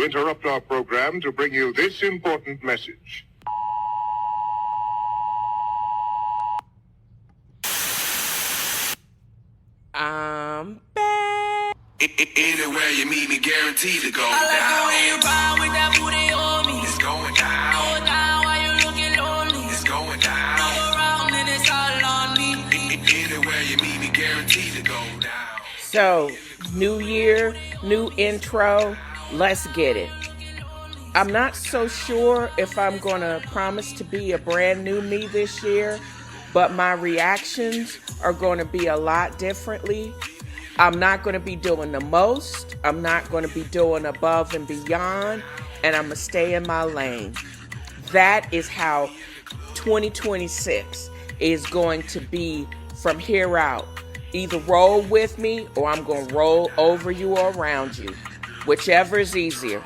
interrupt our program to bring you this important message. I'm back. Anywhere you meet me, guaranteed to go down. I like the way you ride with that booty on me. It's going down. Go down while you looking lonely. It's going down. Come around and it's all on me. Anywhere you meet me, guaranteed to go down. So, new year, new intro. Let's get it. I'm not so sure if I'm going to promise to be a brand new me this year, but my reactions are going to be a lot differently. I'm not going to be doing the most. I'm not going to be doing above and beyond, and I'm going to stay in my lane. That is how 2026 is going to be from here out. Either roll with me or I'm going to roll over you or around you. Whichever is easier.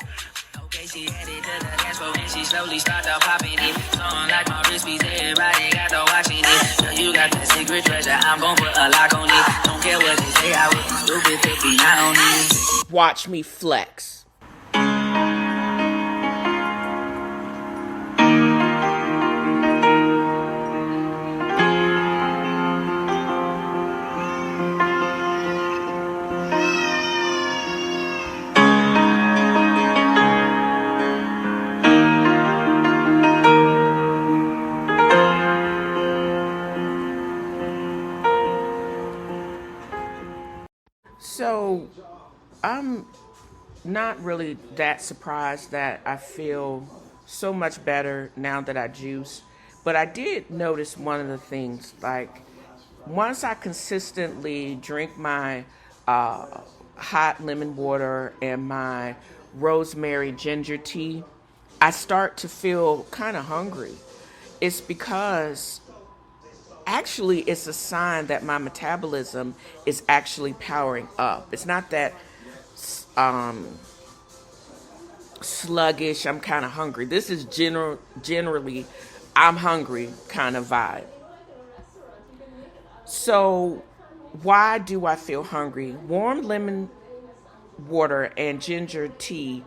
Okay, she headed to the dance floor and she slowly started popping it. Song like my wristpiece, everybody got to watching it. Girl, you got that secret treasure, I'm gon' put a lock on it. Don't care what they say, I wouldn't stupid to be not on it. Watch me flex. So, I'm not really that surprised that I feel so much better now that I juice. But I did notice one of the things, like, once I consistently drink my hot lemon water and my rosemary ginger tea, I start to feel kind of hungry. It's because actually it's a sign that my metabolism is actually powering up. It's not that sluggish, I'm kind of hungry. This is generally I'm hungry kind of vibe. So why do I feel hungry? Warm lemon water and ginger tea,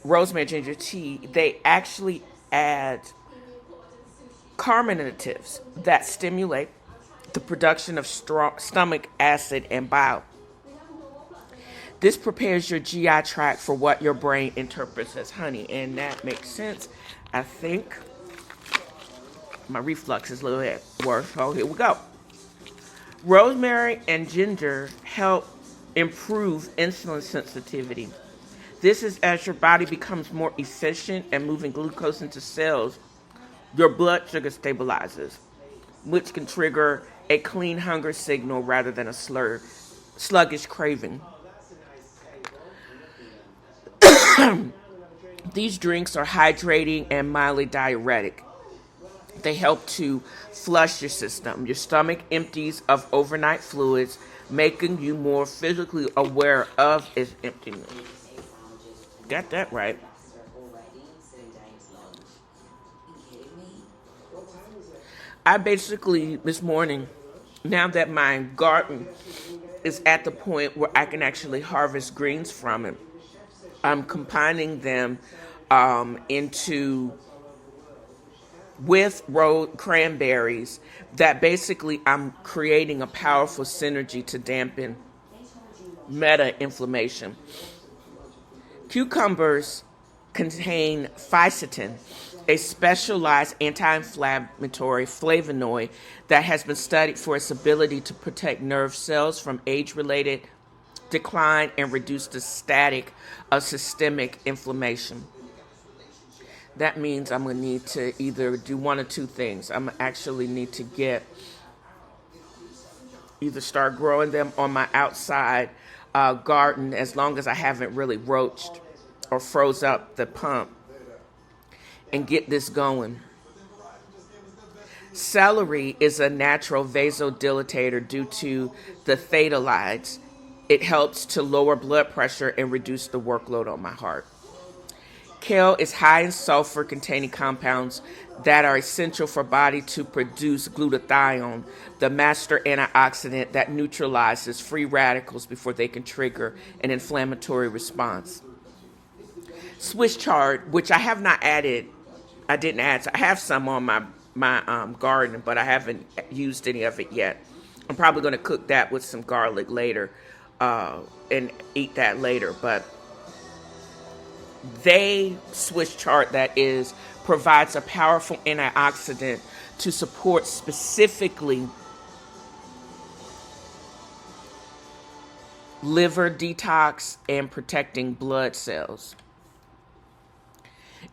rosemary ginger tea, they actually add carminatives that stimulate the production of strong stomach acid and bile. This prepares your GI tract for what your brain interprets as honey, and that makes sense. I think my reflux is a little bit worse, so here we go. Rosemary and ginger help improve insulin sensitivity. This is as your body becomes more efficient at moving glucose into cells. Your blood sugar stabilizes, which can trigger a clean hunger signal rather than a sluggish craving. These drinks are hydrating and mildly diuretic. They help to flush your system. Your stomach empties of overnight fluids, making you more physically aware of its emptiness. Got that right. I basically, this morning, now that my garden is at the point where I can actually harvest greens from it, I'm combining them with cranberries that basically I'm creating a powerful synergy to dampen meta-inflammation. Cucumbers contain fisetin, a specialized anti-inflammatory flavonoid that has been studied for its ability to protect nerve cells from age-related decline and reduce the static of systemic inflammation. That means I'm going to need to either do one or two things. I'm going to actually need to either start growing them on my outside garden, as long as I haven't really roached or froze up the pump, and get this going. Celery is a natural vasodilatator due to the phthalate. It helps to lower blood pressure and reduce the workload on my heart. Kale is high in sulfur-containing compounds that are essential for body to produce glutathione, the master antioxidant that neutralizes free radicals before they can trigger an inflammatory response. Swiss chard, which I have not added. I didn't add. So I have some on my garden, but I haven't used any of it yet. I'm probably going to cook that with some garlic later, and eat that later. But Swiss chard, that is, provides a powerful antioxidant to support specifically liver detox and protecting blood cells.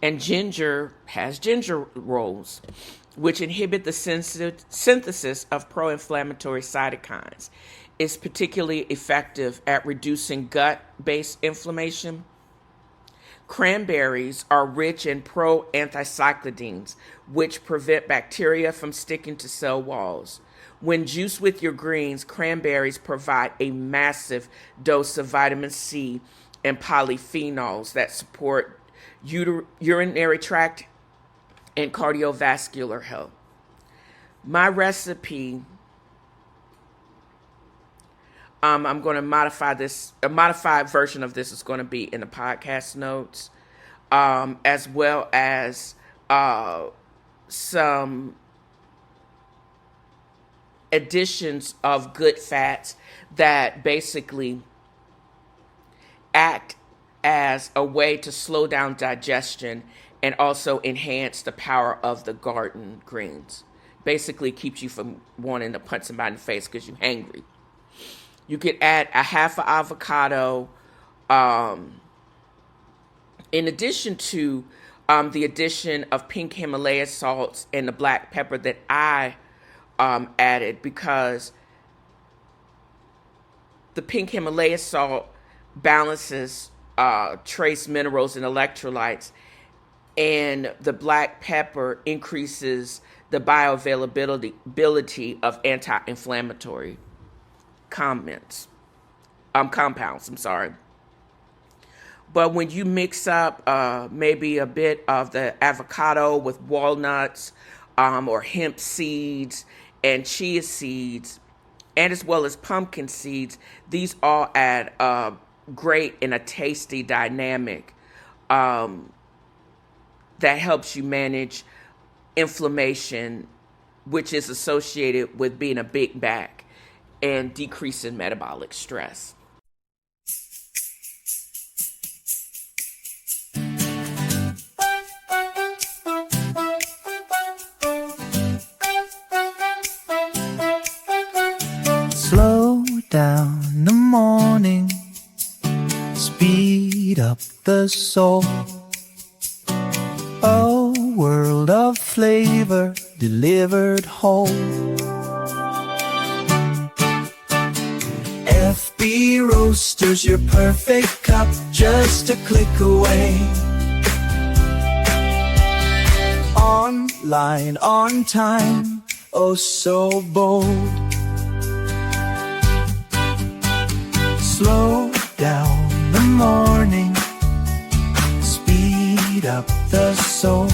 And ginger has ginger rolls, which inhibit the synthesis of pro-inflammatory cytokines. It's particularly effective at reducing gut-based inflammation. Cranberries are rich in pro-anthocyanins, which prevent bacteria from sticking to cell walls. When juiced with your greens, cranberries provide a massive dose of vitamin C and polyphenols that support urinary tract and cardiovascular health. My recipe, I'm going to modify this. A modified version of this is going to be in the podcast notes, as well as some additions of good fats that basically act as a way to slow down digestion and also enhance the power of the garden greens. Basically keeps you from wanting to punch somebody in the face because you're hangry. You could add a half an avocado, in addition to the addition of pink Himalaya salts and the black pepper that I added, because the pink Himalaya salt balances trace minerals and electrolytes, and the black pepper increases the bioavailability of anti-inflammatory compounds. But when you mix up maybe a bit of the avocado with walnuts, or hemp seeds and chia seeds, and as well as pumpkin seeds, these all add great and a tasty dynamic that helps you manage inflammation, which is associated with being a big back and decreasing metabolic stress. Slow down the morning, speed up the soul. A world of flavor delivered whole. FB Roasters, your perfect cup, just a click away. Online, on time, oh so bold. Slow down the morning, speed up the soul.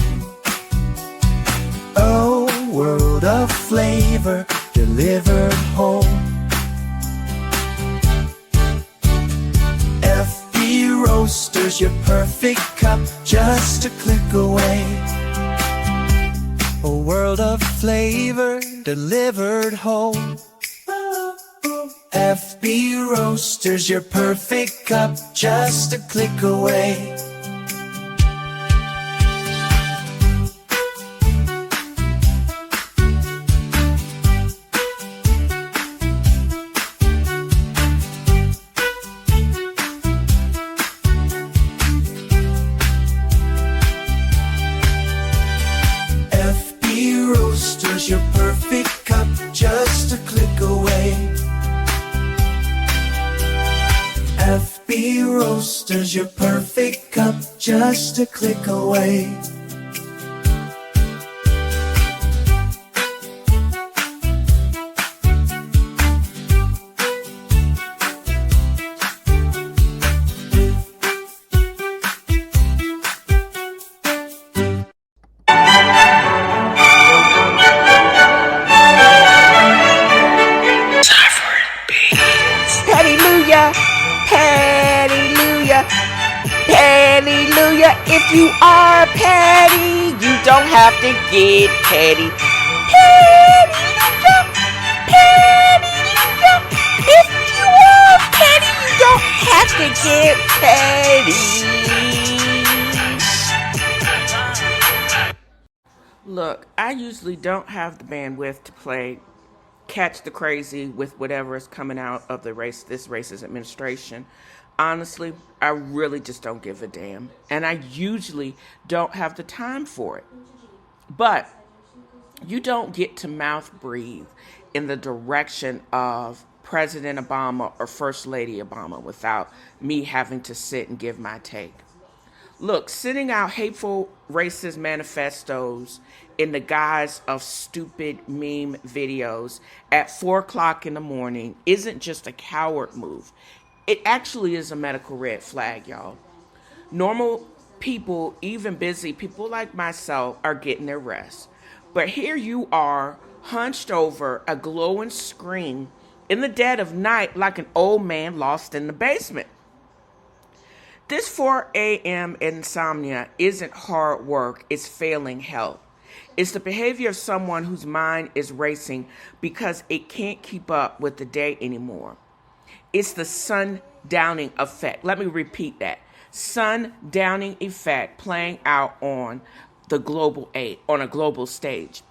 A world of flavor delivered whole. FB Roasters, your perfect cup, just a click away. A world of flavor delivered whole. FB Roasters, your perfect cup, just a click away. FB Roasters, your perfect cup, just a click away. FB Roasters, your perfect cup, just a click away. Hallelujah, hallelujah, hallelujah. Hallelujah. If you are petty, you don't have to get petty. Hallelujah. Hallelujah. If you are petty, you don't have to get petty. Look, I usually don't have the bandwidth to play catch the crazy with whatever is coming out of this racist administration. Honestly, I really just don't give a damn. And I usually don't have the time for it. But you don't get to mouth breathe in the direction of President Obama or First Lady Obama without me having to sit and give my take. Look, sending out hateful racist manifestos in the guise of stupid meme videos at 4 o'clock in the morning isn't just a coward move. It actually is a medical red flag, y'all. Normal people, even busy people like myself, are getting their rest. But here you are, hunched over a glowing screen in the dead of night like an old man lost in the basement. This 4 a.m. insomnia isn't hard work, it's failing health. It's the behavior of someone whose mind is racing because it can't keep up with the day anymore. It's the sundowning effect. Let me repeat that. Sundowning effect playing out on a global stage.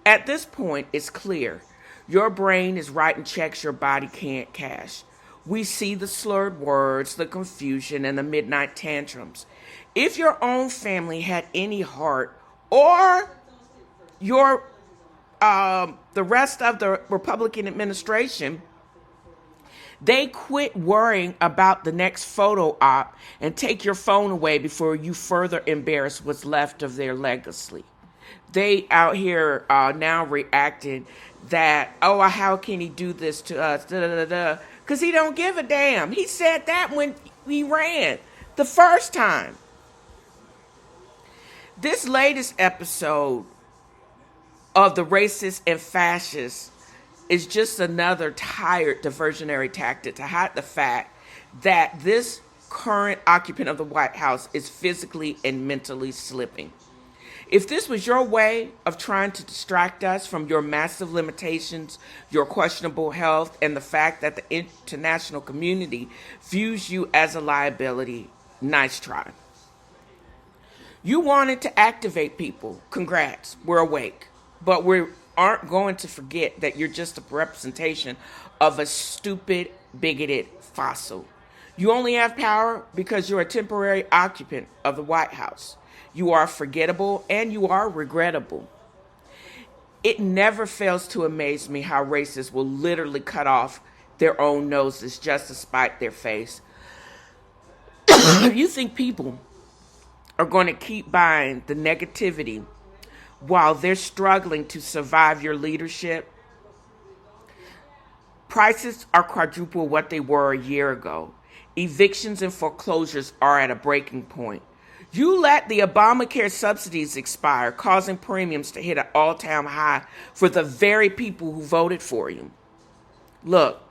At this point, it's clear. Your brain is writing checks your body can't cash. We see the slurred words, the confusion, and the midnight tantrums. If your own family had any heart, or the rest of the Republican administration, they quit worrying about the next photo op and take your phone away before you further embarrass what's left of their legacy. They out here now reacting that, oh, how can he do this to us? Because he don't give a damn. He said that when he ran the first time. This latest episode of the racist and fascists is just another tired diversionary tactic to hide the fact that this current occupant of the White House is physically and mentally slipping. If this was your way of trying to distract us from your massive limitations, your questionable health, and the fact that the international community views you as a liability, nice try. You wanted to activate people. Congrats, we're awake. But we aren't going to forget that you're just a representation of a stupid, bigoted fossil. You only have power because you're a temporary occupant of the White House. You are forgettable and you are regrettable. It never fails to amaze me how racists will literally cut off their own noses just to spite their face. You think people are going to keep buying the negativity while they're struggling to survive your leadership? Prices are quadruple what they were a year ago. Evictions and foreclosures are at a breaking point. You let the Obamacare subsidies expire, causing premiums to hit an all-time high for the very people who voted for you. Look,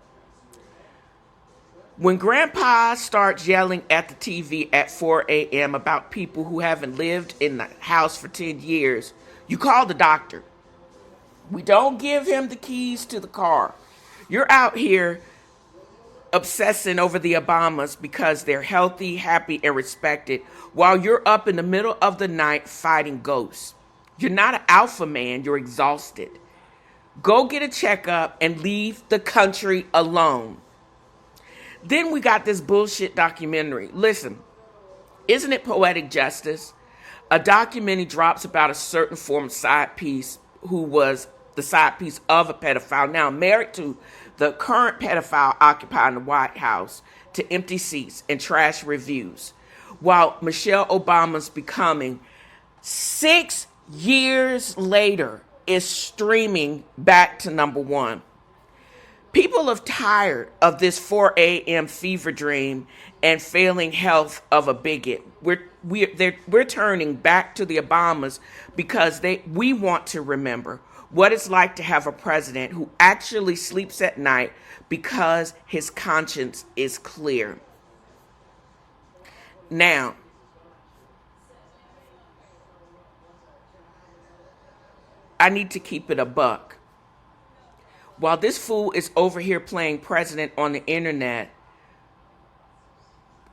when Grandpa starts yelling at the TV at 4 a.m. about people who haven't lived in the house for 10 years, you call the doctor. We don't give him the keys to the car. You're out here obsessing over the Obamas because they're healthy, happy, and respected, while you're up in the middle of the night fighting ghosts. You're not an alpha man, you're exhausted. Go get a checkup and leave the country alone. Then we got this bullshit documentary. Listen, isn't it poetic justice? A documentary drops about a certain former side piece who was the side piece of a pedophile, now married to the current pedophile occupying the White House, to empty seats and trash reviews, while Michelle Obama's becoming 6 years later is streaming back to number one. People are tired of this 4 a.m. fever dream and failing health of a bigot. We're turning back to the Obamas because we want to remember what it's like to have a president who actually sleeps at night because his conscience is clear. Now, I need to keep it a buck. While this fool is over here playing president on the internet,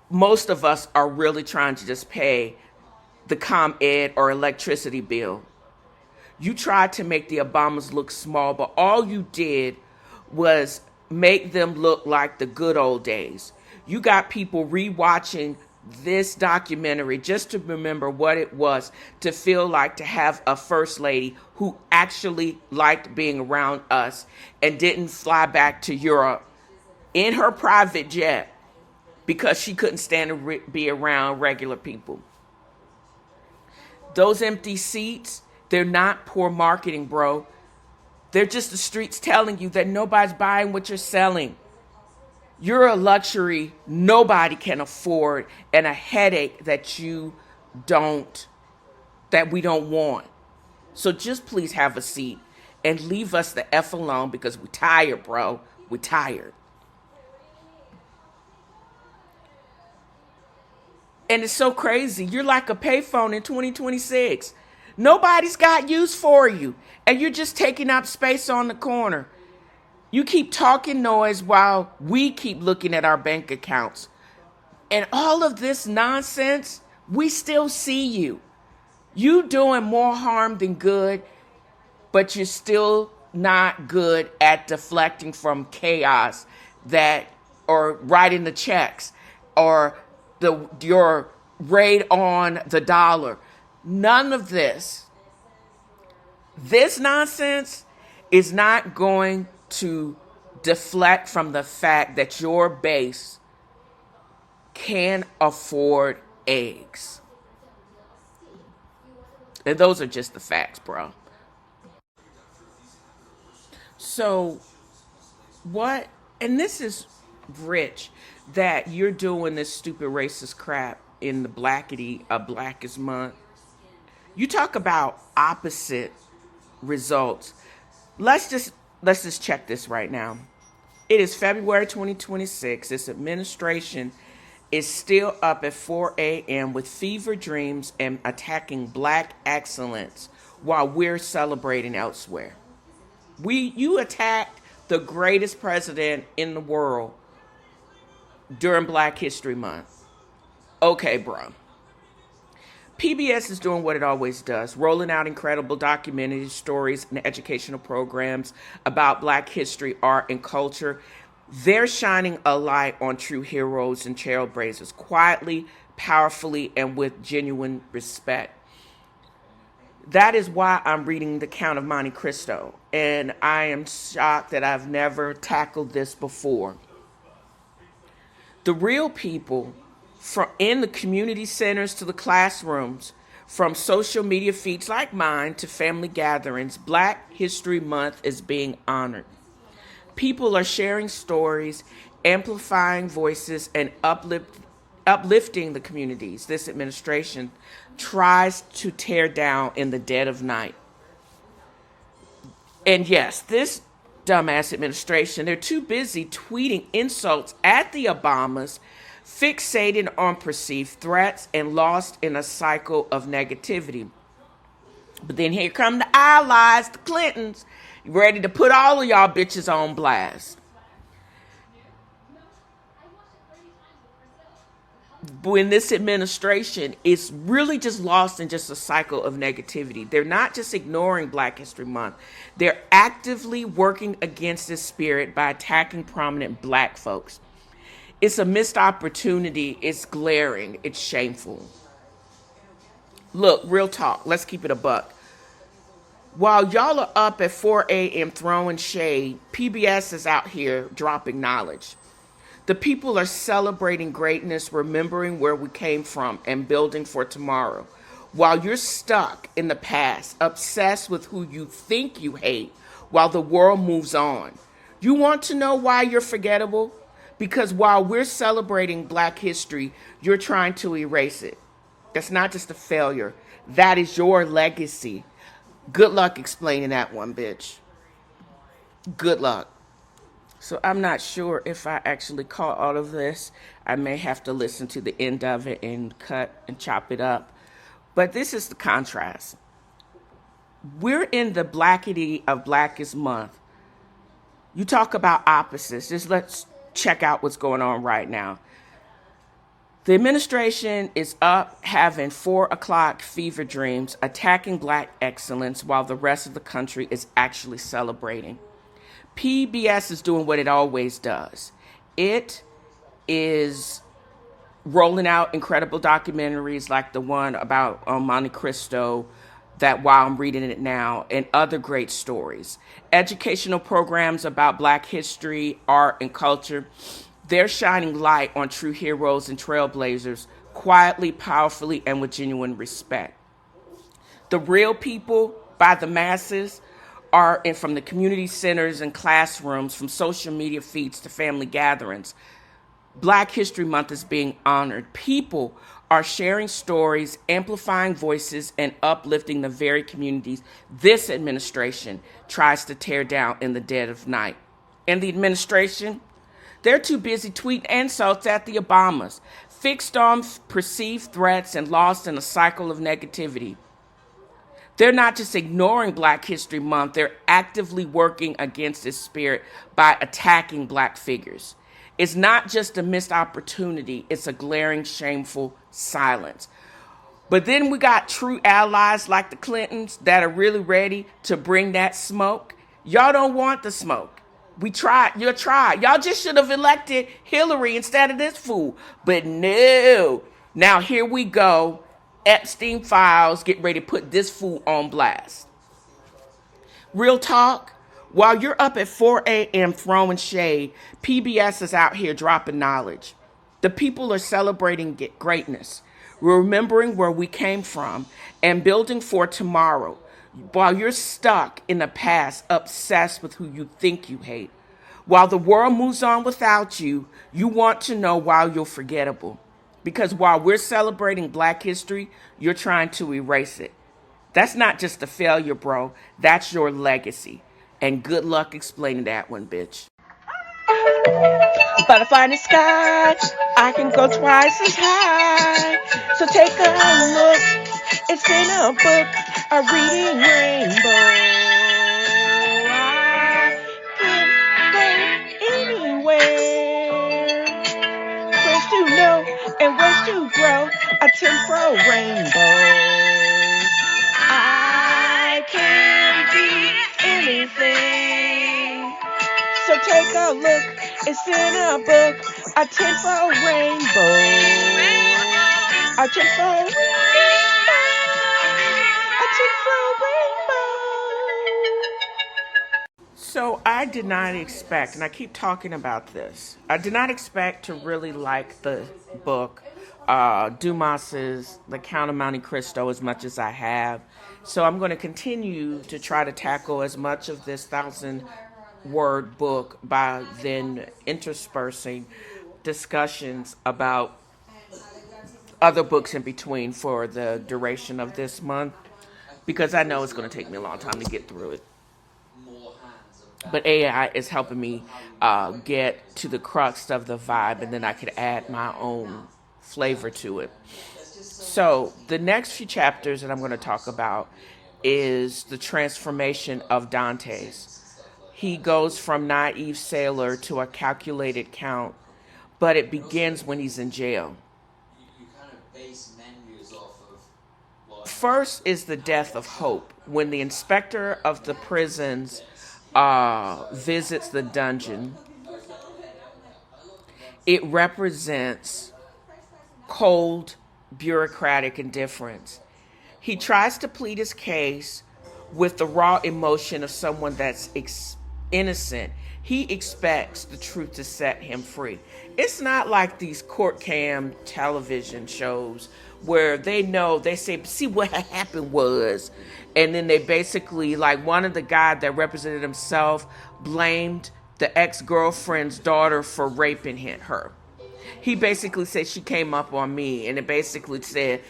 most of us are really trying to just pay the ComEd or electricity bill. You tried to make the Obamas look small, but all you did was make them look like the good old days. You got people rewatching this documentary just to remember what it was to feel like to have a first lady who actually liked being around us and didn't fly back to Europe in her private jet because she couldn't stand to be around regular people. Those empty seats, they're not poor marketing, bro. They're just the streets telling you that nobody's buying what you're selling. You're a luxury nobody can afford and a headache that we don't want. So just please have a seat and leave us the F alone because we're tired, bro. We're tired. And it's so crazy. You're like a payphone in 2026. Nobody's got use for you. And you're just taking up space on the corner. You keep talking noise while we keep looking at our bank accounts. And all of this nonsense, we still see you. You doing more harm than good, but you're still not good at deflecting from chaos or writing the checks or your raid on the dollar. None of this nonsense is not going to deflect from the fact that your base can afford eggs. And those are just the facts, bro. So what, and this is rich that you're doing this stupid racist crap in the Blackest Month. You talk about opposite results. Let's just check this right now. It is February 2026. This administration is still up at 4 a.m. with fever dreams and attacking black excellence while we're celebrating elsewhere. You attacked the greatest president in the world during Black History Month. Okay, bro. PBS is doing what it always does, rolling out incredible documentary stories and educational programs about Black history, art, and culture. They're shining a light on true heroes and trailblazers, quietly, powerfully, and with genuine respect. That is why I'm reading The Count of Monte Cristo, and I am shocked that I've never tackled this before. The real people, from in the community centers to the classrooms, from social media feeds like mine to family gatherings, Black History Month is being honored. People are sharing stories, amplifying voices, and uplifting the communities this administration tries to tear down in the dead of night. And yes, this dumbass administration, they're too busy tweeting insults at the Obamas, fixated on perceived threats, and lost in a cycle of negativity. But then here come the allies, the Clintons, ready to put all of y'all bitches on blast. When this administration is really just lost in just a cycle of negativity. They're not just ignoring Black History Month. They're actively working against this spirit by attacking prominent Black folks. It's a missed opportunity. It's glaring. It's shameful. Look, real talk. Let's keep it a buck. While y'all are up at 4 a.m. throwing shade, PBS is out here dropping knowledge. The people are celebrating greatness, remembering where we came from, and building for tomorrow. While you're stuck in the past, obsessed with who you think you hate, while the world moves on. You want to know why you're forgettable? Because while we're celebrating Black history, you're trying to erase it. That's not just a failure. That is your legacy. Good luck explaining that one, bitch. Good luck. So I'm not sure if I actually caught all of this. I may have to listen to the end of it and cut and chop it up. But this is the contrast. we're in the blackity of Blackest Month. You talk about opposites. Just let's check out what's going on right now. The administration is up having 4 o'clock fever dreams, attacking black excellence while the rest of the country is actually celebrating. PBS is doing what it always does. It is rolling out incredible documentaries like the one about Monte Cristo, that while I'm reading it now, and other great stories. Educational programs about black history, art, and culture. They're shining light on true heroes and trailblazers, quietly, powerfully, and with genuine respect. The real people, by the masses, are in from the community centers and classrooms, from social media feeds to family gatherings. Black History Month is being honored. People are sharing stories, amplifying voices, and uplifting the very communities this administration tries to tear down in the dead of night. And the administration, they're too busy tweeting insults at the Obamas, fixed on perceived threats and lost in a cycle of negativity. They're not just ignoring Black History Month, they're actively working against its spirit by attacking black figures. It's not just a missed opportunity, it's a glaring, shameful silence. But then we got true allies like the Clintons that are really ready to bring that smoke. Y'all don't want the smoke. We tried. You tried. Y'all just should have elected Hillary instead of this fool. But no. Now here we go. Epstein files get ready to put this fool on blast. Real talk. While you're up at 4 a.m. throwing shade, PBS is out here dropping knowledge. The people are celebrating greatness, remembering where we came from, and building for tomorrow. While you're stuck in the past, obsessed with who you think you hate. While the world moves on without you, you want to know why you're forgettable. Because while we're celebrating Black history, you're trying to erase it. That's not just a failure, bro. That's your legacy. And good luck explaining that one, bitch. Butterfly in the sky, I can go twice as high. So take a look, it's in a book, a reading rainbow. I can go anywhere. Where's to know and where's to grow, a temporal rainbow. I can be anything. So take a look, it's in a book, a temporal rainbow. A temporal rainbow. A temporal rainbow. So I did not expect, and I keep talking about this, I did not expect to really like the book, Dumas's The Count of Monte Cristo, as much as I have. So I'm going to continue to try to tackle as much of this 1,000-word book by then interspersing discussions about other books in between for the duration of this month, because I know it's going to take me a long time to get through it. But AI is helping me get to the crux of the vibe, and then I could add my own flavor to it. So the next few chapters that I'm going to talk about is the transformation of Dante's. He goes from naive sailor to a calculated count, but it begins when he's in jail. First is the death of hope, when the inspector of the prisons visits the dungeon. It represents cold, bureaucratic indifference. He tries to plead his case with the raw emotion of someone that's innocent. He expects the truth to set him free. It's not like these court cam television shows where they say, see what happened was, and then they basically, like one of the guys that represented himself blamed the ex-girlfriend's daughter for raping her. He basically said she came up on me, and it basically said,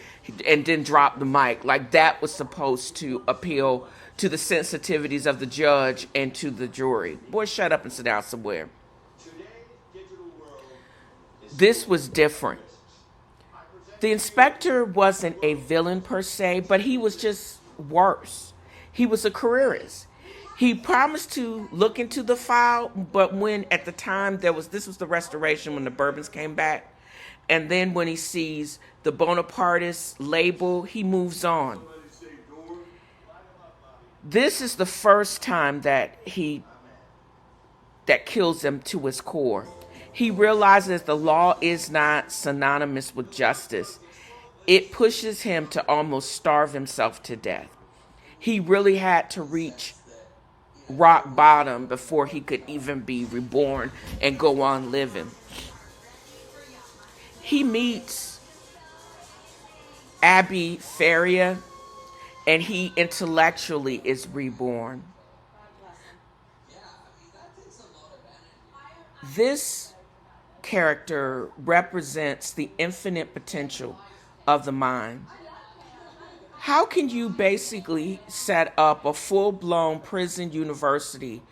and then dropped the mic. Like that was supposed to appeal to the sensitivities of the judge and to the jury. Boy, shut up and sit down somewhere. This was different. The inspector wasn't a villain per se, but he was just worse. He was a careerist. He promised to look into the file, but when at the time this was the restoration when the Bourbons came back, and then when he sees the Bonapartist label, he moves on. This is the first time that kills him to his core. He realizes the law is not synonymous with justice. It pushes him to almost starve himself to death. He really had to reach rock bottom before he could even be reborn and go on living. He meets Abby Faria, and he intellectually is reborn. This character represents the infinite potential of the mind. How can you basically set up a full-blown prison university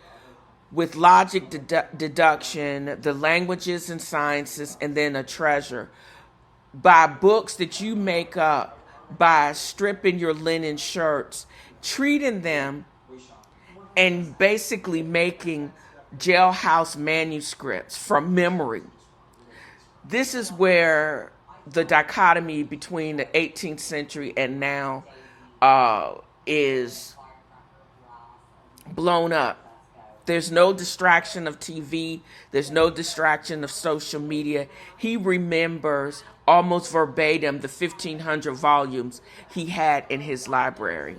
with logic, deduction, the languages and sciences, and then a treasure by books that you make up, by stripping your linen shirts, treating them, and basically making jailhouse manuscripts from memory? This is where the dichotomy between the 18th century and now is blown up. There's no distraction of TV. There's no distraction of social media. He remembers almost verbatim the 1,500 volumes he had in his library.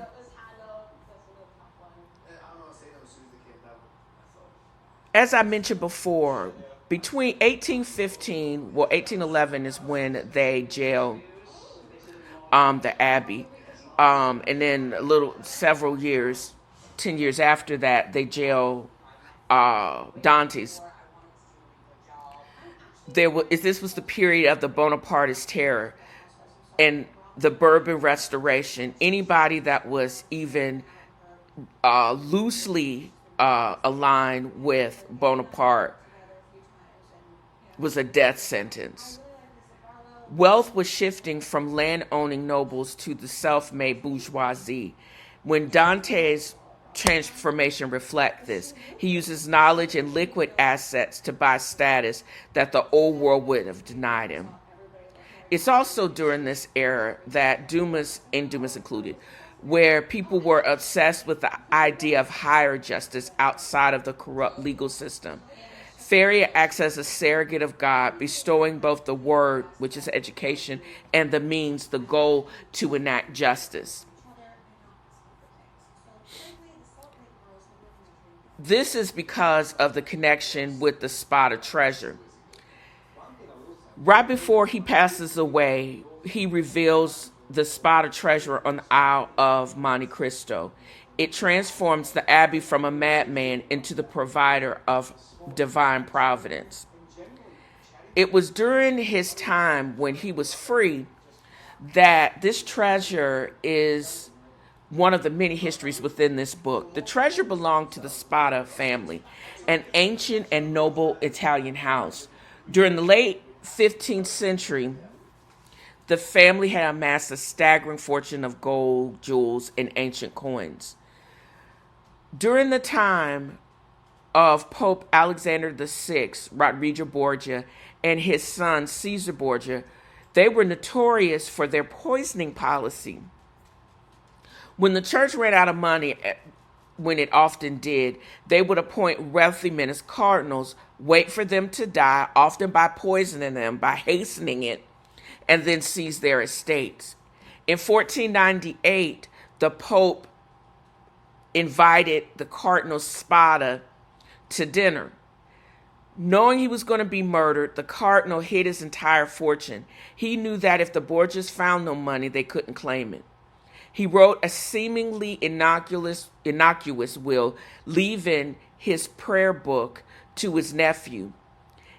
As I mentioned before, between 1811 is when they jailed the Abbey. And then several years, 10 years after that, they jailed Dantes. This was the period of the Bonapartist terror and the Bourbon Restoration. Anybody that was even loosely aligned with Bonaparte was a death sentence. Wealth was shifting from land-owning nobles to the self-made bourgeoisie. When Dante's transformation reflects this, he uses knowledge and liquid assets to buy status that the old world would have denied him. It's also during this era that Dumas included, where people were obsessed with the idea of higher justice outside of the corrupt legal system. Faria acts as a surrogate of God, bestowing both the word, which is education, and the means, the goal, to enact justice. This is because of the connection with the spot of treasure. Right before he passes away, he reveals the spot of treasure on the Isle of Monte Cristo. It transforms the Abbey from a madman into the provider of divine providence. It was during his time when he was free that this treasure is one of the many histories within this book. The treasure belonged to the Spada family, an ancient and noble Italian house. During the late 15th century, the family had amassed a staggering fortune of gold, jewels, and ancient coins. During the time of Pope Alexander VI, Rodrigo Borgia, and his son Caesar Borgia, they were notorious for their poisoning policy. When the church ran out of money, when it often did, they would appoint wealthy men as cardinals, wait for them to die, often by poisoning them, by hastening it, and then seize their estates. In 1498, the Pope invited the Cardinal Spada to dinner. Knowing he was going to be murdered, the Cardinal hid his entire fortune. He knew that if the Borgias found no money, they couldn't claim it. He wrote a seemingly innocuous will, leaving his prayer book to his nephew.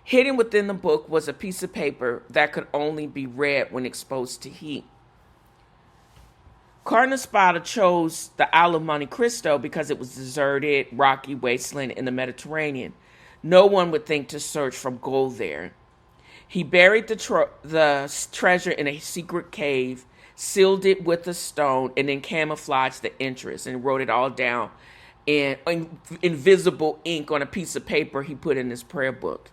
Hidden within the book was a piece of paper that could only be read when exposed to heat. Cardinal Spada chose the Isle of Monte Cristo because it was deserted, rocky wasteland in the Mediterranean. No one would think to search for gold there. He buried the treasure in a secret cave sealed it with a stone, and then camouflaged the entrance and wrote it all down in invisible ink on a piece of paper he put in his prayer book.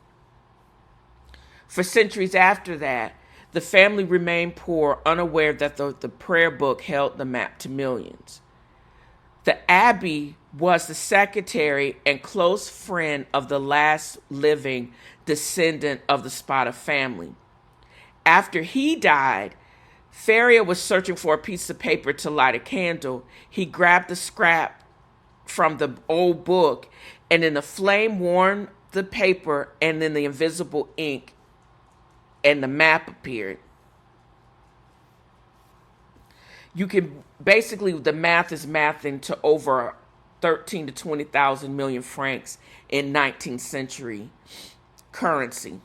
For centuries after that, the family remained poor, unaware that the prayer book held the map to millions. The abbey was the secretary and close friend of the last living descendant of the Spada family. After he died, Faria was searching for a piece of paper to light a candle. He grabbed the scrap from the old book, and then the flame warmed the paper, and then the invisible ink and the map appeared. You can basically, the math is mathing to over 13 to 20,000 million francs in 19th century currency.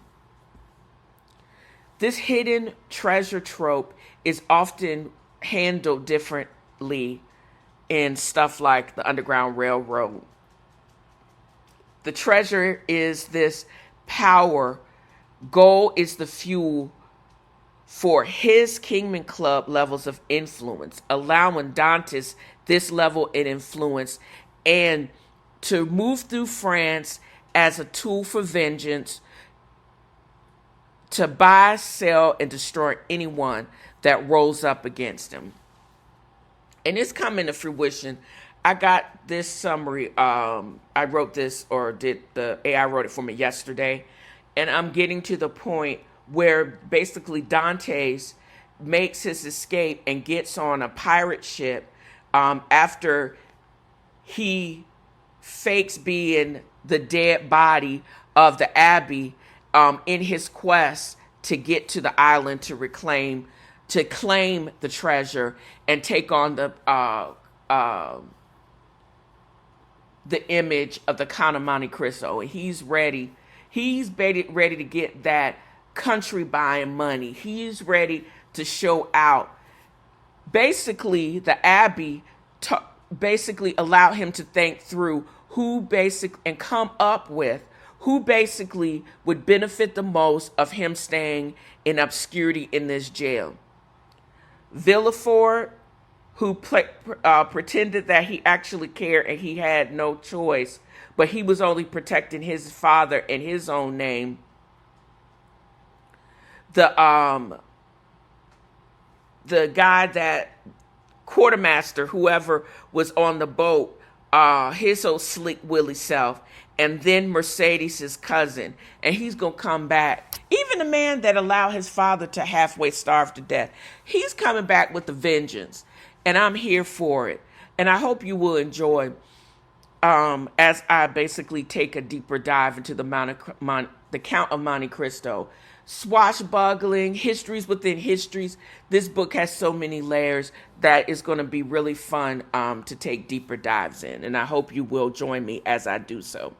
This hidden treasure trope is often handled differently in stuff like the Underground Railroad. The treasure is this power. Gold is the fuel for his Kingman Club levels of influence, allowing Dantes this level of influence and to move through France as a tool for vengeance, to buy, sell, and destroy anyone that rolls up against him. And it's coming to fruition. I got this summary. I wrote this, or did the AI wrote it for me yesterday. And I'm getting to the point where basically Dantes makes his escape and gets on a pirate ship after he fakes being the dead body of the abbey in his quest to get to the island to claim the treasure and take on the image of the Count of Monte Cristo. And he's ready. He's ready to get that country buying money. He's ready to show out. Basically, the abbey basically allowed him to think through and come up with who basically would benefit the most of him staying in obscurity in this jail. Villefort, who pretended that he actually cared and he had no choice, but he was only protecting his father and his own name. The guy that quartermaster, whoever was on the boat, his old slick Willie self, and then Mercedes' cousin, and he's gonna come back. Even the man that allowed his father to halfway starve to death, he's coming back with a vengeance, and I'm here for it. And I hope you will enjoy as I basically take a deeper dive into the Count of Monte Cristo. Swashbuckling, histories within histories. This book has so many layers that it's going to be really fun to take deeper dives in. And I hope you will join me as I do so.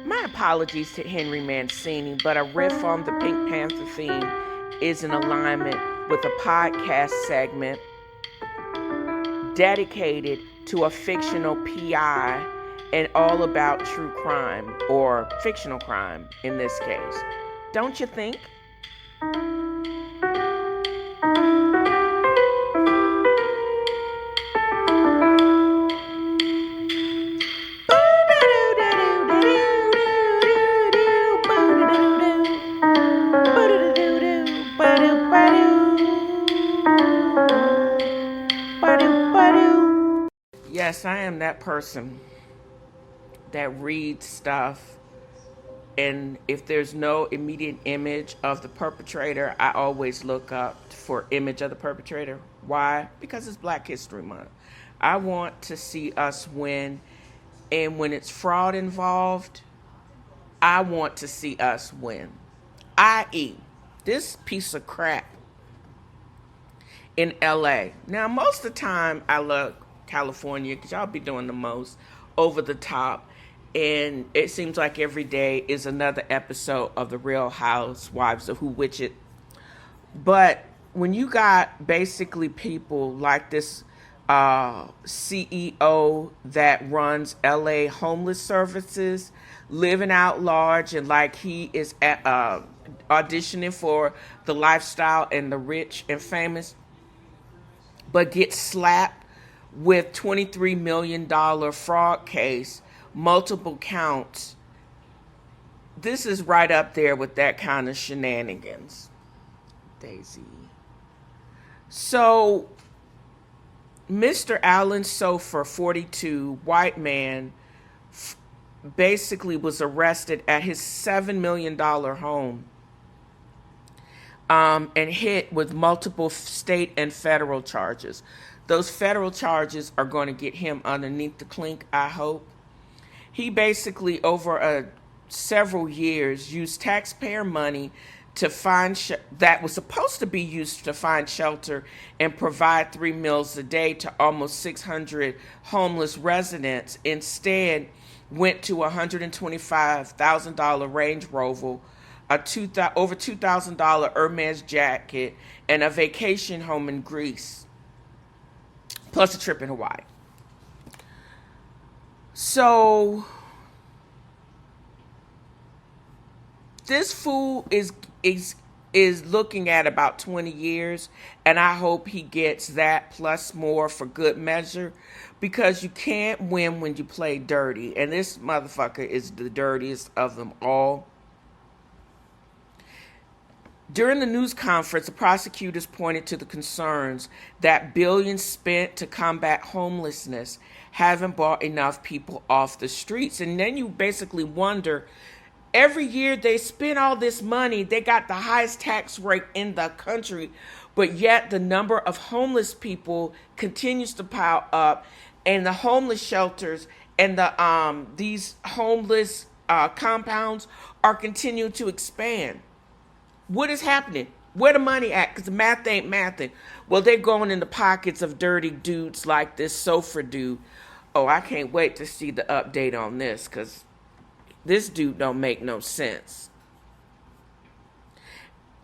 My apologies to Henry Mancini, but a riff on the Pink Panther theme is in alignment with a podcast segment dedicated to a fictional PI and all about true crime, or fictional crime in this case. Don't you think? Yes, I am that person that reads stuff, and if there's no immediate image of the perpetrator, I always look up for image of the perpetrator. Why? Because it's Black History Month. I want to see us win, and when it's fraud involved, I want to see us win. I.e., this piece of crap in LA. Now, most of the time, I love California because y'all be doing the most over the top, and it seems like every day is another episode of the Real Housewives of Who Witch It. But when you got basically people like this CEO that runs LA Homeless Services, living out large and like he is auditioning for the lifestyle and the rich and famous, but gets slapped with $23 million fraud case, multiple counts. This is right up there with that kind of shenanigans. Daisy. So, Mr. Alan Sofer, 42, white man, basically was arrested at his $7 million home and hit with multiple state and federal charges. Those federal charges are going to get him underneath the clink, I hope. He basically, over several years, used taxpayer money to find that was supposed to be used to find shelter and provide 3 meals a day to almost 600 homeless residents. Instead, went to a $125,000 Range Rover, over $2,000 Hermes jacket, and a vacation home in Greece, plus a trip in Hawaii. So this fool is looking at about 20 years, and I hope he gets that plus more for good measure, because you can't win when you play dirty, and this motherfucker is the dirtiest of them all. During the news conference, the prosecutors pointed to the concerns that billions spent to combat homelessness haven't brought enough people off the streets. And then you basically wonder, every year they spend all this money, they got the highest tax rate in the country, but yet the number of homeless people continues to pile up, and the homeless shelters and the these homeless compounds are continuing to expand. What is happening? Where the money at? Because the math ain't mathing. Well, they're going in the pockets of dirty dudes like this Sofer dude. Oh, I can't wait to see the update on this, because this dude don't make no sense.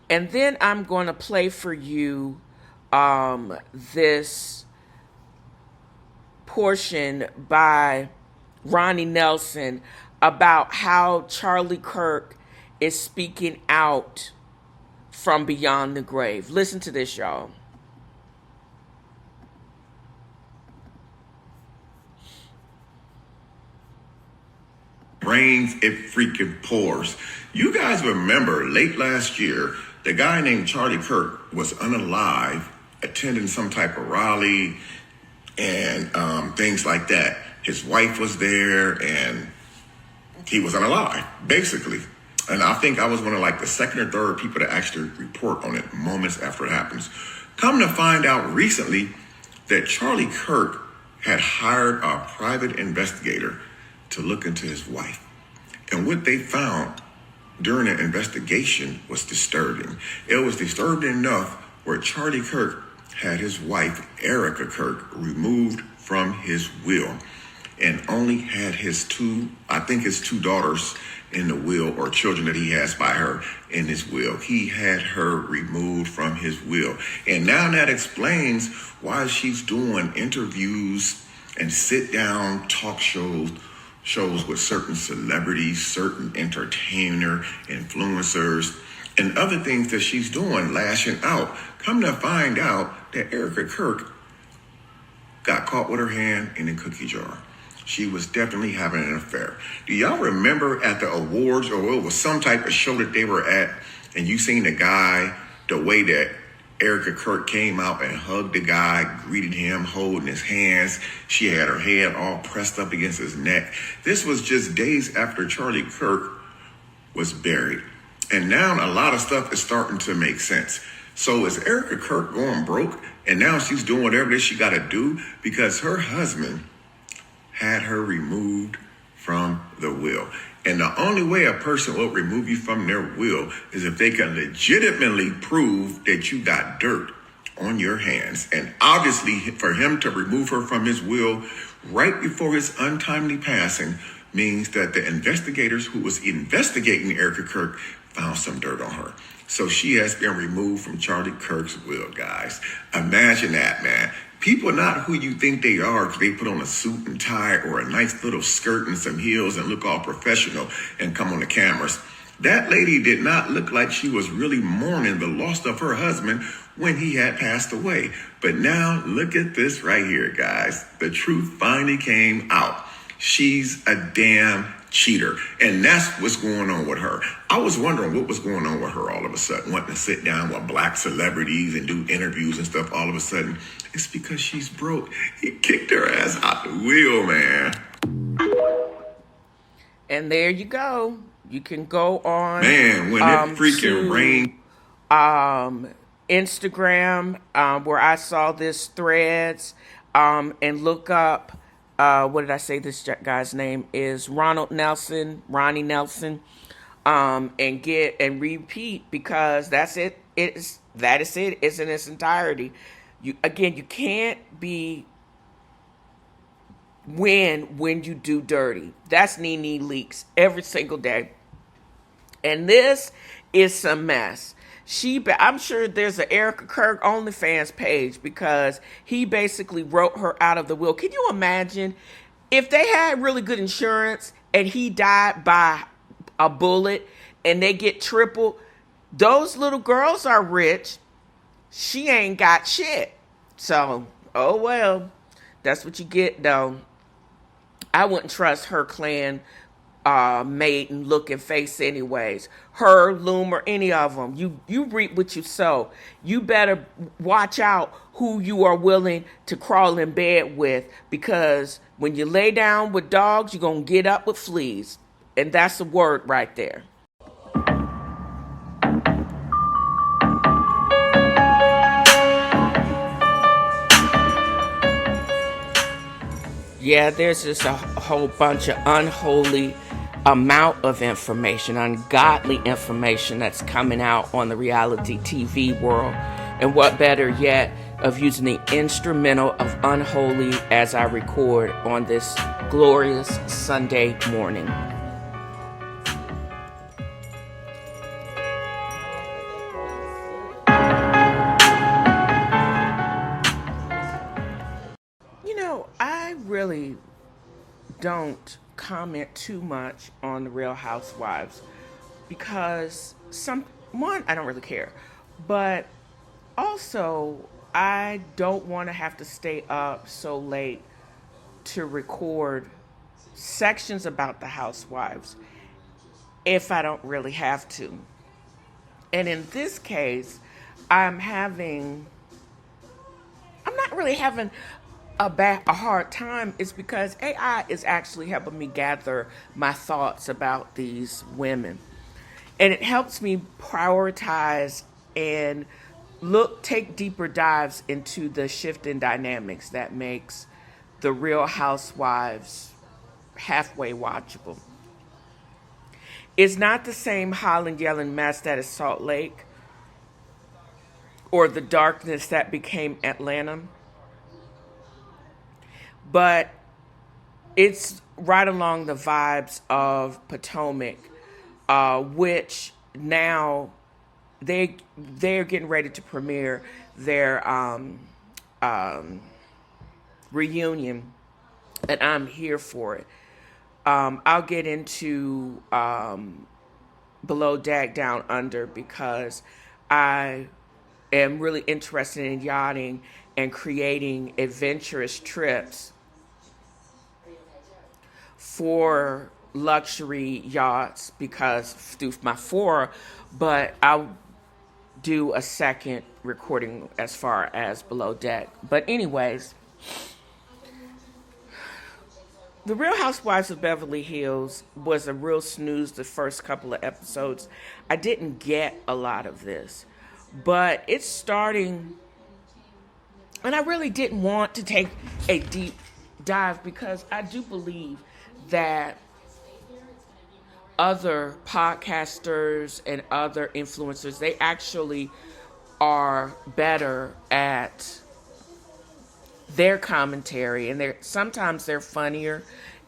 And then I'm going to play for you this portion by Ronnie Nelson about how Charlie Kirk is speaking out from beyond the grave. Listen to this, y'all. Rains, it freaking pours. You guys remember late last year, the guy named Charlie Kirk was unalive, attending some type of rally and things like that. His wife was there and he was unalive, basically. And I think I was one of like the second or third people to actually report on it moments after it happens. Come to find out recently that Charlie Kirk had hired a private investigator to look into his wife. And what they found during the investigation was disturbing. It was disturbing enough where Charlie Kirk had his wife, Erica Kirk, removed from his will and only had his two daughters in the will, or children that he has by her in his will. He had her removed from his will. And now that explains why she's doing interviews and sit down talk shows with certain celebrities, certain entertainer, influencers, and other things that she's doing, lashing out. Come to find out that Erica Kirk got caught with her hand in a cookie jar. She was definitely having an affair. Do y'all remember at the awards, or it was some type of show that they were at, and you seen the guy, the way that Erica Kirk came out and hugged the guy, greeted him, holding his hands. She had her head all pressed up against his neck. This was just days after Charlie Kirk was buried. And now a lot of stuff is starting to make sense. So is Erica Kirk going broke? And now she's doing whatever she got to do because her husband had her removed from the will. And the only way a person will remove you from their will is if they can legitimately prove that you got dirt on your hands. And obviously for him to remove her from his will right before his untimely passing means that the investigators who was investigating Erica Kirk found some dirt on her. So she has been removed from Charlie Kirk's will, guys. Imagine that, man. People are not who you think they are because they put on a suit and tie or a nice little skirt and some heels and look all professional and come on the cameras. That lady did not look like she was really mourning the loss of her husband when he had passed away. But now look at this right here, guys. The truth finally came out. She's a damn cheater. And that's what's going on with her. I was wondering what was going on with her all of a sudden, wanting to sit down with black celebrities and do interviews and stuff all of a sudden. It's because she's broke. He kicked her ass out the wheel, man. And there you go. You can go on. Man, when it freaking rained. Instagram, where I saw this threads, and look up, what did I say this guy's name is? Ronnie Nelson, and get and repeat, because that's it. That is it. It's in its entirety. You can't be when you do dirty. That's Nene Leakes every single day. And this is some mess. I'm sure there's an Erica Kirk OnlyFans page, because he basically wrote her out of the will. Can you imagine if they had really good insurance and he died by a bullet and they get triple? Those little girls are rich. She ain't got shit. So, oh well. That's what you get, though. I wouldn't trust her clan mate and look and face anyways. Her, Loom, or any of them. You reap what you sow. You better watch out who you are willing to crawl in bed with, because when you lay down with dogs, you're going to get up with fleas. And that's a word right there. Yeah, there's just a whole bunch of unholy amount of information, ungodly information that's coming out on the reality TV world. And what better yet of using the instrumental of unholy as I record on this glorious Sunday morning. You know, I really don't comment too much on the Real Housewives, because I don't really care, but also I don't want to have to stay up so late to record sections about the housewives if I don't really have to. And in this case, I'm not really having a hard time. Is because AI is actually helping me gather my thoughts about these women, and it helps me prioritize and take deeper dives into the shifting dynamics that makes the Real Housewives halfway watchable. It's not the same hollering, yelling mess that is Salt Lake or the darkness that became Atlanta. But it's right along the vibes of Potomac, which now they're getting ready to premiere their reunion, and I'm here for it. I'll get into Below Deck Down Under, because I am really interested in yachting and creating adventurous trips for luxury yachts, because through my fora, but I'll do a second recording as far as Below Deck. But anyways, The Real Housewives of Beverly Hills was a real snooze the first couple of episodes. I didn't get a lot of this, but it's starting, and I really didn't want to take a deep dive, because I do believe that other podcasters and other influencers, they actually are better at their commentary, and sometimes they're funnier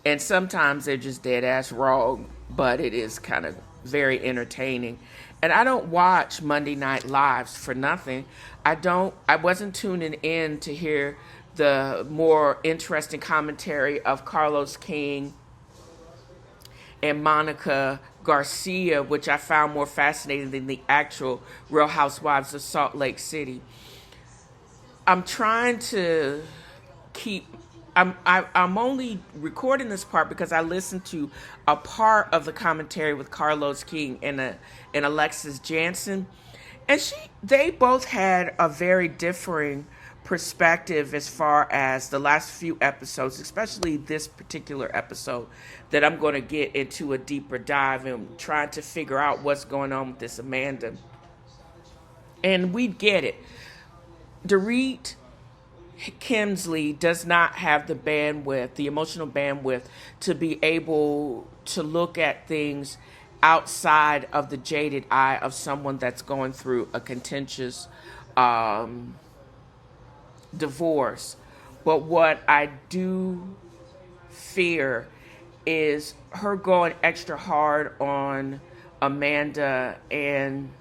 and sometimes they're just dead ass wrong, but it is kind of very entertaining. And I don't watch Monday Night Lives for nothing. I wasn't tuning in to hear the more interesting commentary of Carlos King and Monica Garcia, which I found more fascinating than the actual Real Housewives of Salt Lake City. I'm trying to keep. I'm only recording this part because I listened to a part of the commentary with Carlos King and Alexis Jansen, and they both had a very differing perspective as far as the last few episodes, especially this particular episode that I'm going to get into a deeper dive and trying to figure out what's going on with this Amanda. And we get it. Dorit Kemsley does not have the bandwidth, the emotional bandwidth, to be able to look at things outside of the jaded eye of someone that's going through a contentious divorce. But what I do fear is her going extra hard on Amanda and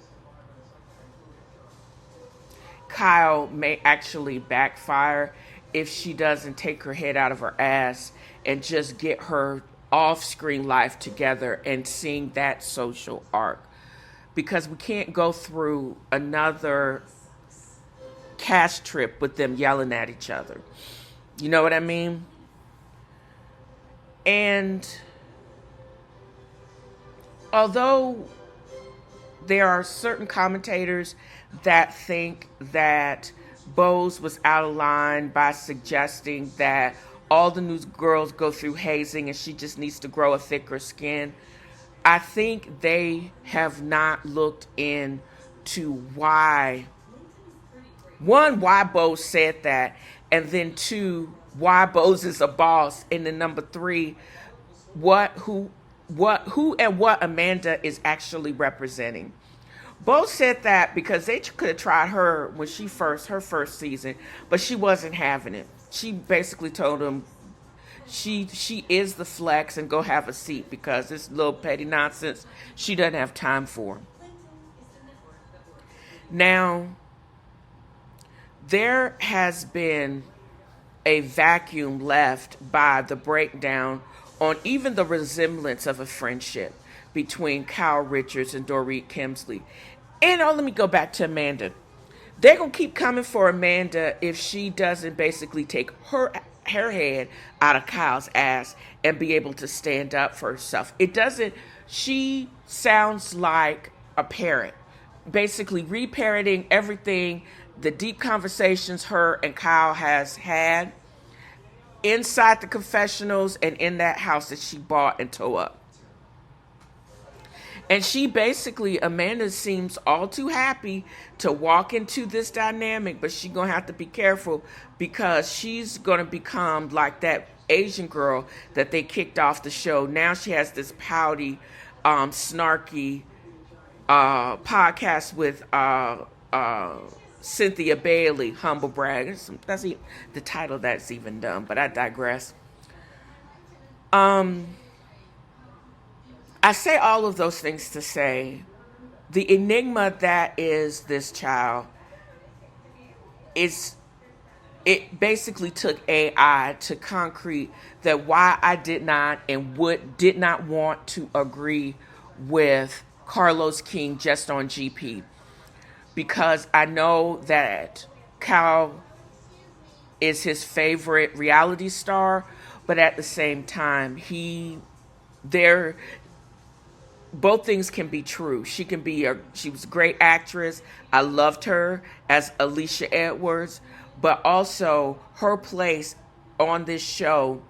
Kyle may actually backfire if she doesn't take her head out of her ass and just get her off-screen life together and seeing that social arc. Because we can't go through another cast trip with them yelling at each other. You know what I mean? And although there are certain commentators that think that Bose was out of line by suggesting that all the new girls go through hazing and she just needs to grow a thicker skin, I think they have not looked into why Bose said that, and then two, why Bose is a boss, and then number three, who and what Amanda is actually representing. Bose said that because they could have tried her when her first season, but she wasn't having it. She basically told him she is the flex and go have a seat because this little petty nonsense she doesn't have time for. Now, there has been a vacuum left by the breakdown on even the resemblance of a friendship between Kyle Richards and Dorit Kemsley. And let me go back to Amanda. They're going to keep coming for Amanda if she doesn't basically take her head out of Kyle's ass and be able to stand up for herself. She sounds like a parrot, basically reparroting everything, the deep conversations her and Kyle has had inside the confessionals and in that house that she bought and tore up. And Amanda seems all too happy to walk into this dynamic, but she's going to have to be careful because she's going to become like that Asian girl that they kicked off the show. Now she has this pouty, snarky podcast with Cynthia Bailey, Humble Brag. That's the title that's even dumb, but I digress. I say all of those things to say the enigma that is this child it basically took AI to concrete that why I did not want to agree with Carlos King just on GP, because I know that Kyle is his favorite reality star, but at the same time both things can be true. She was a great actress. I loved her as Alicia Edwards, but also her place on this show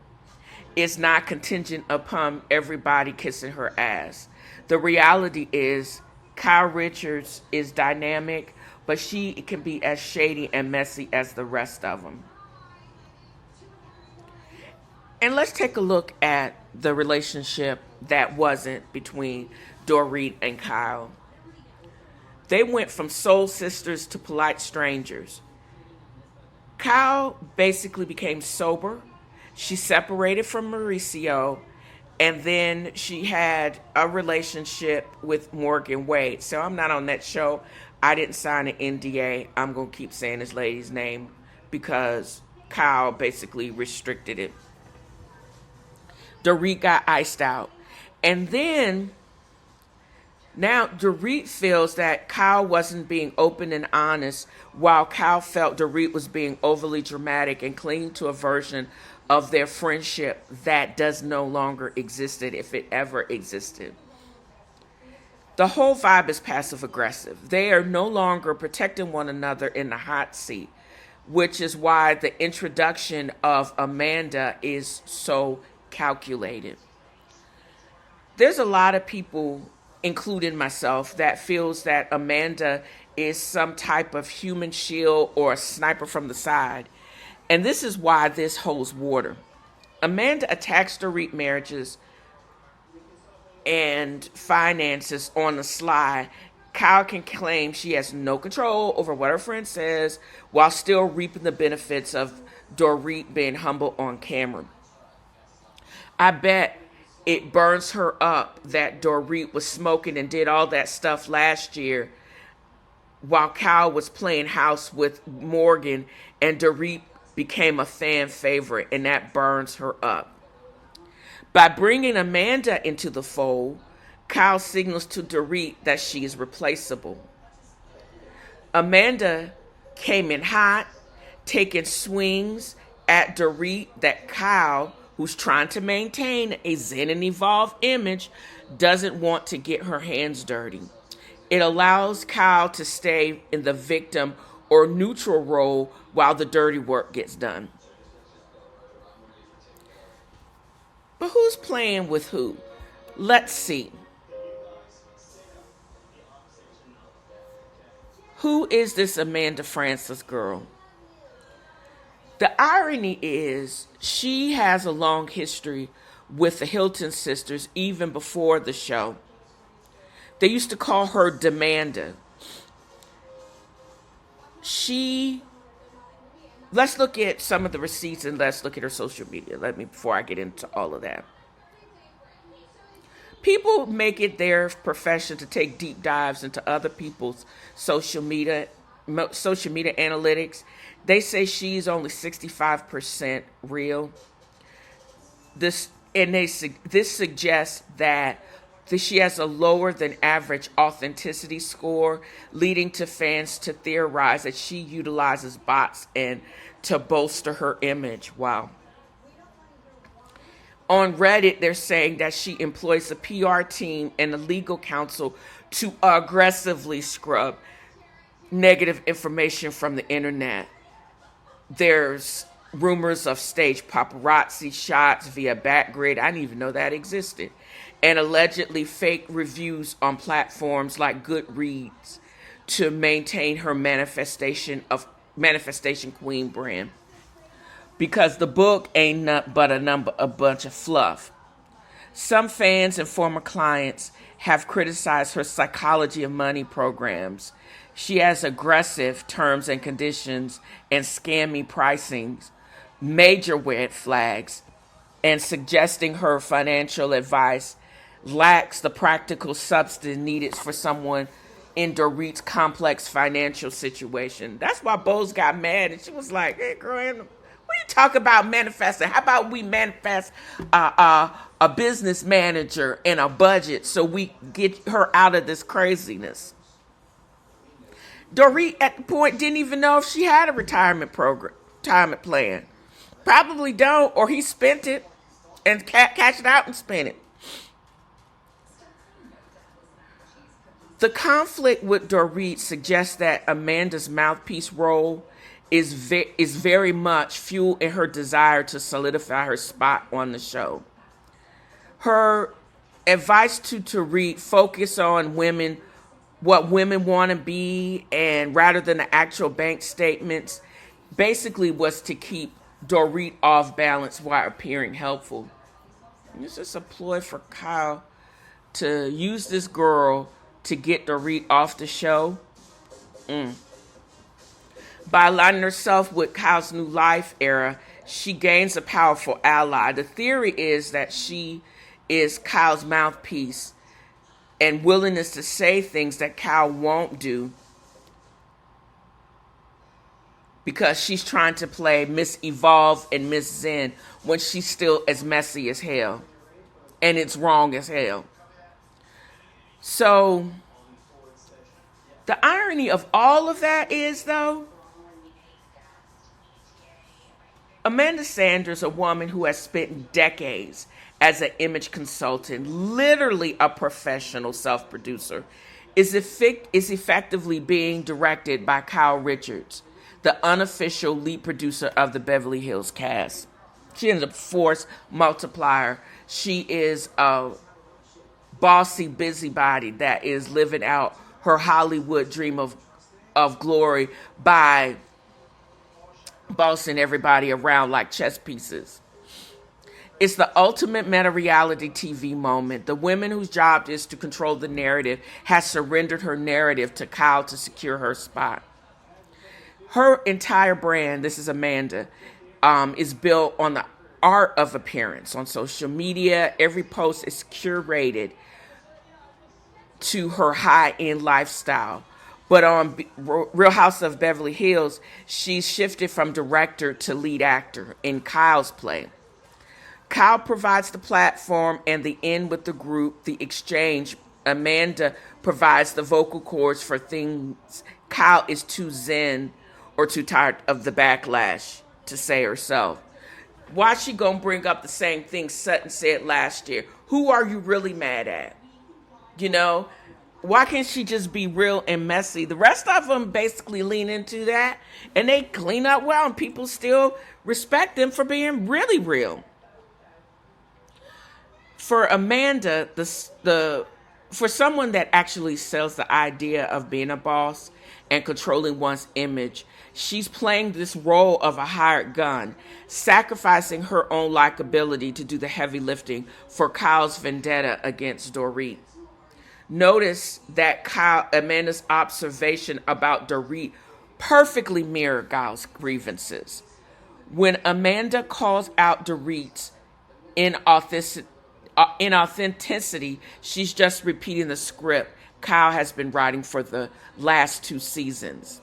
is not contingent upon everybody kissing her ass. The reality is Kyle Richards is dynamic, but she can be as shady and messy as the rest of them. And let's take a look at the relationship that wasn't between Dorit and Kyle. They went from soul sisters to polite strangers. Kyle basically became sober. She separated from Mauricio, and then she had a relationship with Morgan Wade. So I'm not on that show. I didn't sign an NDA. I'm going to keep saying this lady's name because Kyle basically restricted it. Dorit got iced out. And then, now Dorit feels that Kyle wasn't being open and honest, while Kyle felt Dorit was being overly dramatic and clinging to a version of their friendship that does no longer exist, if it ever existed. The whole vibe is passive aggressive. They are no longer protecting one another in the hot seat, which is why the introduction of Amanda is so calculated. There's a lot of people, including myself, that feels that Amanda is some type of human shield or a sniper from the side. And this is why this holds water. Amanda attacks Dorit marriages and finances on the sly. Kyle can claim she has no control over what her friend says while still reaping the benefits of Dorit being humble on camera. I bet it burns her up that Dorit was smoking and did all that stuff last year while Kyle was playing house with Morgan, and Dorit became a fan favorite, and that burns her up. By bringing Amanda into the fold, Kyle signals to Dorit that she is replaceable. Amanda came in hot, taking swings at Dorit that Kyle, who's trying to maintain a zen and evolve image, doesn't want to get her hands dirty. It allows Kyle to stay in the victim or neutral role while the dirty work gets done. But who's playing with who? Let's see. Who is this Amanda Francis girl? The irony is she has a long history with the Hilton sisters even before the show. They used to call her Demanda. Let's look at some of the receipts and let's look at her social media. Before I get into all of that. People make it their profession to take deep dives into other people's social media analytics. They say she's only 65% real. This suggests that she has a lower than average authenticity score, leading to fans to theorize that she utilizes bots and to bolster her image. Wow. On Reddit, they're saying that she employs a PR team and a legal counsel to aggressively scrub negative information from the internet. There's rumors of staged paparazzi shots via Backgrid. I didn't even know that existed. And allegedly fake reviews on platforms like Goodreads to maintain her manifestation queen brand. Because the book ain't nothing but a bunch of fluff. Some fans and former clients have criticized her psychology of money programs. She has aggressive terms and conditions and scammy pricings, major red flags, and suggesting her financial advice lacks the practical substance needed for someone in Dorit's complex financial situation. That's why Bose got mad and she was like, "Hey, girl, what you talk about manifesting? How about we manifest a business manager and a budget so we get her out of this craziness?" Dorit at the point didn't even know if she had a retirement plan. Probably don't, or he spent it and cashed it out and spent it. The conflict with Dorit suggests that Amanda's mouthpiece role is very much fueled in her desire to solidify her spot on the show. Her advice to Dorit focus on women, what women want to be, and rather than the actual bank statements, basically was to keep Dorit off balance while appearing helpful. And it's just a ploy for Kyle to use this girl to get Dorit off the show. By aligning herself with Kyle's new life era, she gains a powerful ally. The theory is that she is Kyle's mouthpiece, and willingness to say things that Kyle won't do because she's trying to play Miss Evolve and Miss Zen when she's still as messy as hell. And it's wrong as hell. So, the irony of all of that is, though, Amanda Sanders, a woman who has spent decades as an image consultant, literally a professional self-producer, is effectively being directed by Kyle Richards, the unofficial lead producer of the Beverly Hills cast. She is a force multiplier. She is a bossy busybody that is living out her Hollywood dream of glory by bossing everybody around like chess pieces. It's the ultimate meta-reality TV moment. The woman whose job is to control the narrative has surrendered her narrative to Kyle to secure her spot. Her entire brand, this is Amanda, is built on the art of appearance on social media. Every post is curated to her high-end lifestyle. But on Real House of Beverly Hills, she's shifted from director to lead actor in Kyle's play. Kyle provides the platform and the end with the group, the exchange. Amanda provides the vocal cords for things Kyle is too zen or too tired of the backlash to say herself. Why she gonna bring up the same thing Sutton said last year? Who are you really mad at? You know? Why can't she just be real and messy? The rest of them basically lean into that, and they clean up well, and people still respect them for being really real. For Amanda, for someone that actually sells the idea of being a boss and controlling one's image, she's playing this role of a hired gun, sacrificing her own likability to do the heavy lifting for Kyle's vendetta against Dorit. Notice that Amanda's observation about Dorit perfectly mirrored Kyle's grievances. When Amanda calls out Dorit's inauthenticity, she's just repeating the script Kyle has been writing for the last 2 seasons.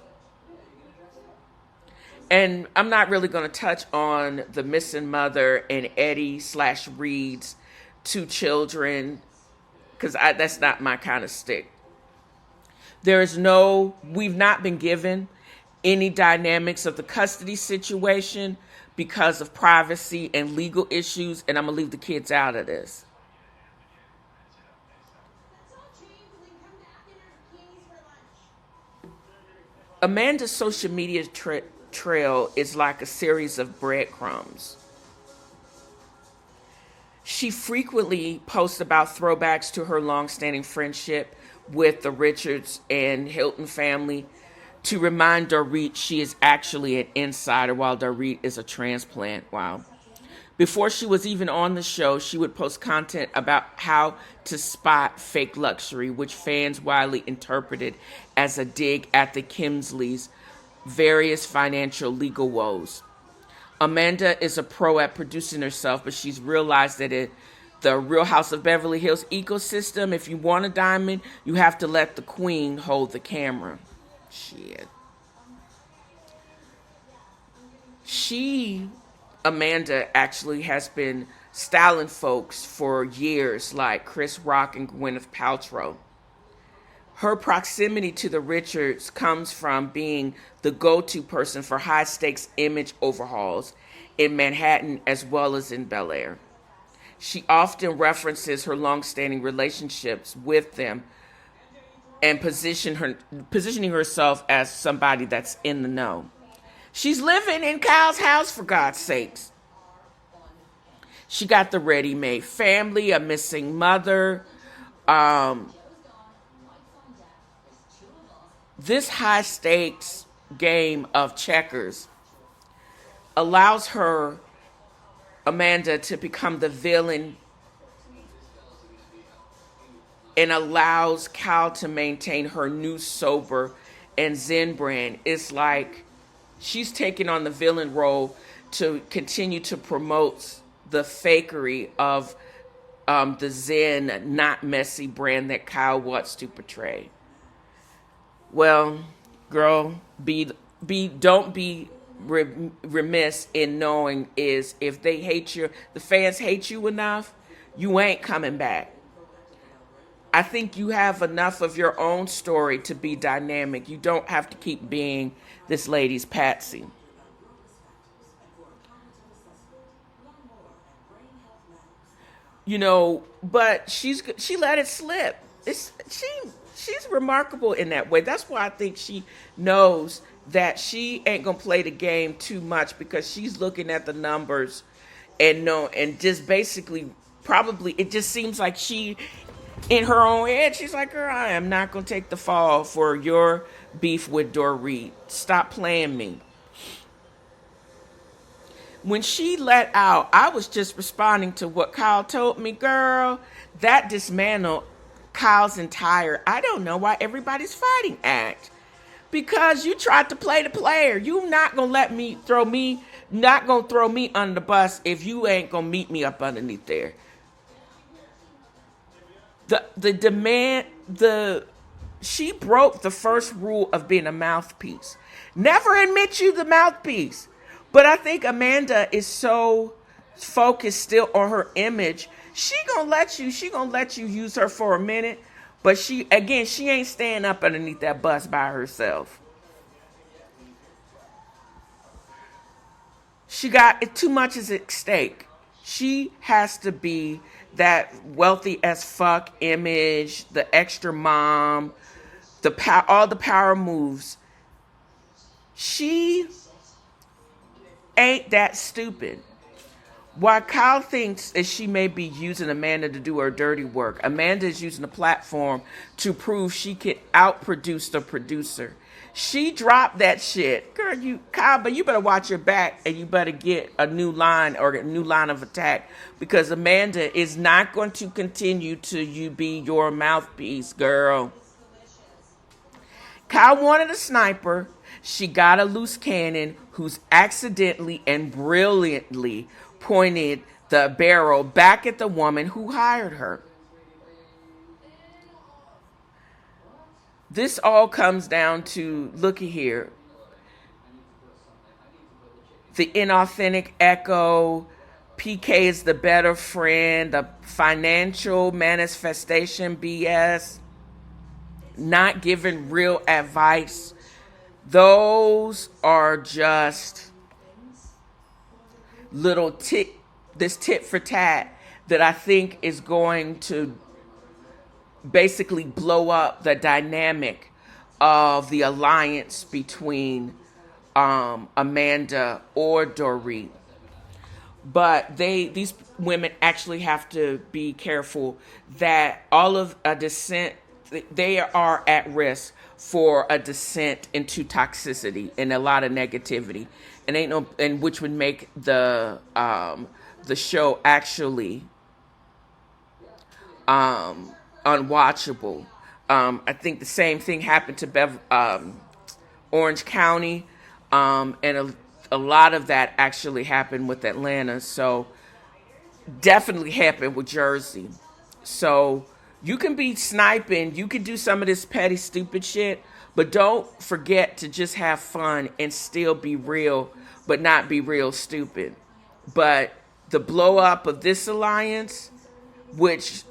And I'm not really going to touch on the missing mother and Eddie/Reed's 2 children, because that's not my kind of stick. We've not been given any dynamics of the custody situation because of privacy and legal issues, and I'm going to leave the kids out of this. Amanda's social media trail is like a series of breadcrumbs. She frequently posts about throwbacks to her long-standing friendship with the Richards and Hilton family to remind Dorit she is actually an insider while Dorit is a transplant. Wow. Before she was even on the show, she would post content about how to spot fake luxury, which fans widely interpreted as a dig at the Kimsleys' various financial legal woes. Amanda is a pro at producing herself, but she's realized that the Real House of Beverly Hills ecosystem, if you want a diamond, you have to let the queen hold the camera. Shit. Amanda actually has been styling folks for years, like Chris Rock and Gwyneth Paltrow. Her proximity to the Richards comes from being the go-to person for high-stakes image overhauls in Manhattan as well as in Bel Air. She often references her long-standing relationships with them and positioning herself as somebody that's in the know. She's living in Kyle's house, for God's sakes. She got the ready-made family, a missing mother. This high-stakes game of checkers allows Amanda, to become the villain and allows Kyle to maintain her new sober and zen brand. It's like she's taking on the villain role to continue to promote the fakery of the zen, not messy brand that Kyle wants to portray. Well, girl, be don't be remiss in knowing is if they hate you, the fans hate you enough, you ain't coming back. I think you have enough of your own story to be dynamic. You don't have to keep being this lady's patsy. But she let it slip. She's remarkable in that way. That's why I think she knows that she ain't gonna play the game too much, because she's looking at the numbers and just basically probably it just seems like she in her own head, she's like, girl, I am not gonna take the fall for your beef with Dorit. Stop playing me. When she let out, I was just responding to what Kyle told me, girl, that dismantled Kyle's entire, I don't know why everybody's fighting act. Because you tried to play the player. You not gonna throw me under the bus if you ain't gonna meet me up underneath there. She broke the first rule of being a mouthpiece. Never admit you the mouthpiece. But I think Amanda is so focused still on her image. She gonna let you use her for a minute. But she ain't staying up underneath that bus by herself. She got too much at stake. She has to be that wealthy as fuck image, the extra mom, all the power moves. She ain't that stupid. While Kyle thinks that she may be using Amanda to do her dirty work, Amanda is using the platform to prove she can outproduce the producer. She dropped that shit. Girl, Kyle, but you better watch your back and you better get a new line or a new line of attack, because Amanda is not going to continue to be your mouthpiece, girl. Kyle wanted a sniper. She got a loose cannon who's accidentally and brilliantly pointed the barrel back at the woman who hired her. This all comes down to, looky here, the inauthentic echo, PK is the better friend, the financial manifestation BS, not giving real advice. Those are just little tit for tat that I think is going to basically blow up the dynamic of the alliance between Amanda or Dorit. But these women actually have to be careful that all of a descent, they are at risk for a descent into toxicity and a lot of negativity, and which would make the show actually unwatchable. I think the same thing happened to Orange County, and a lot of that actually happened with Atlanta. So definitely happened with Jersey. So you can be sniping, you can do some of this petty, stupid shit, but don't forget to just have fun and still be real, but not be real stupid. But the blow up of this alliance, which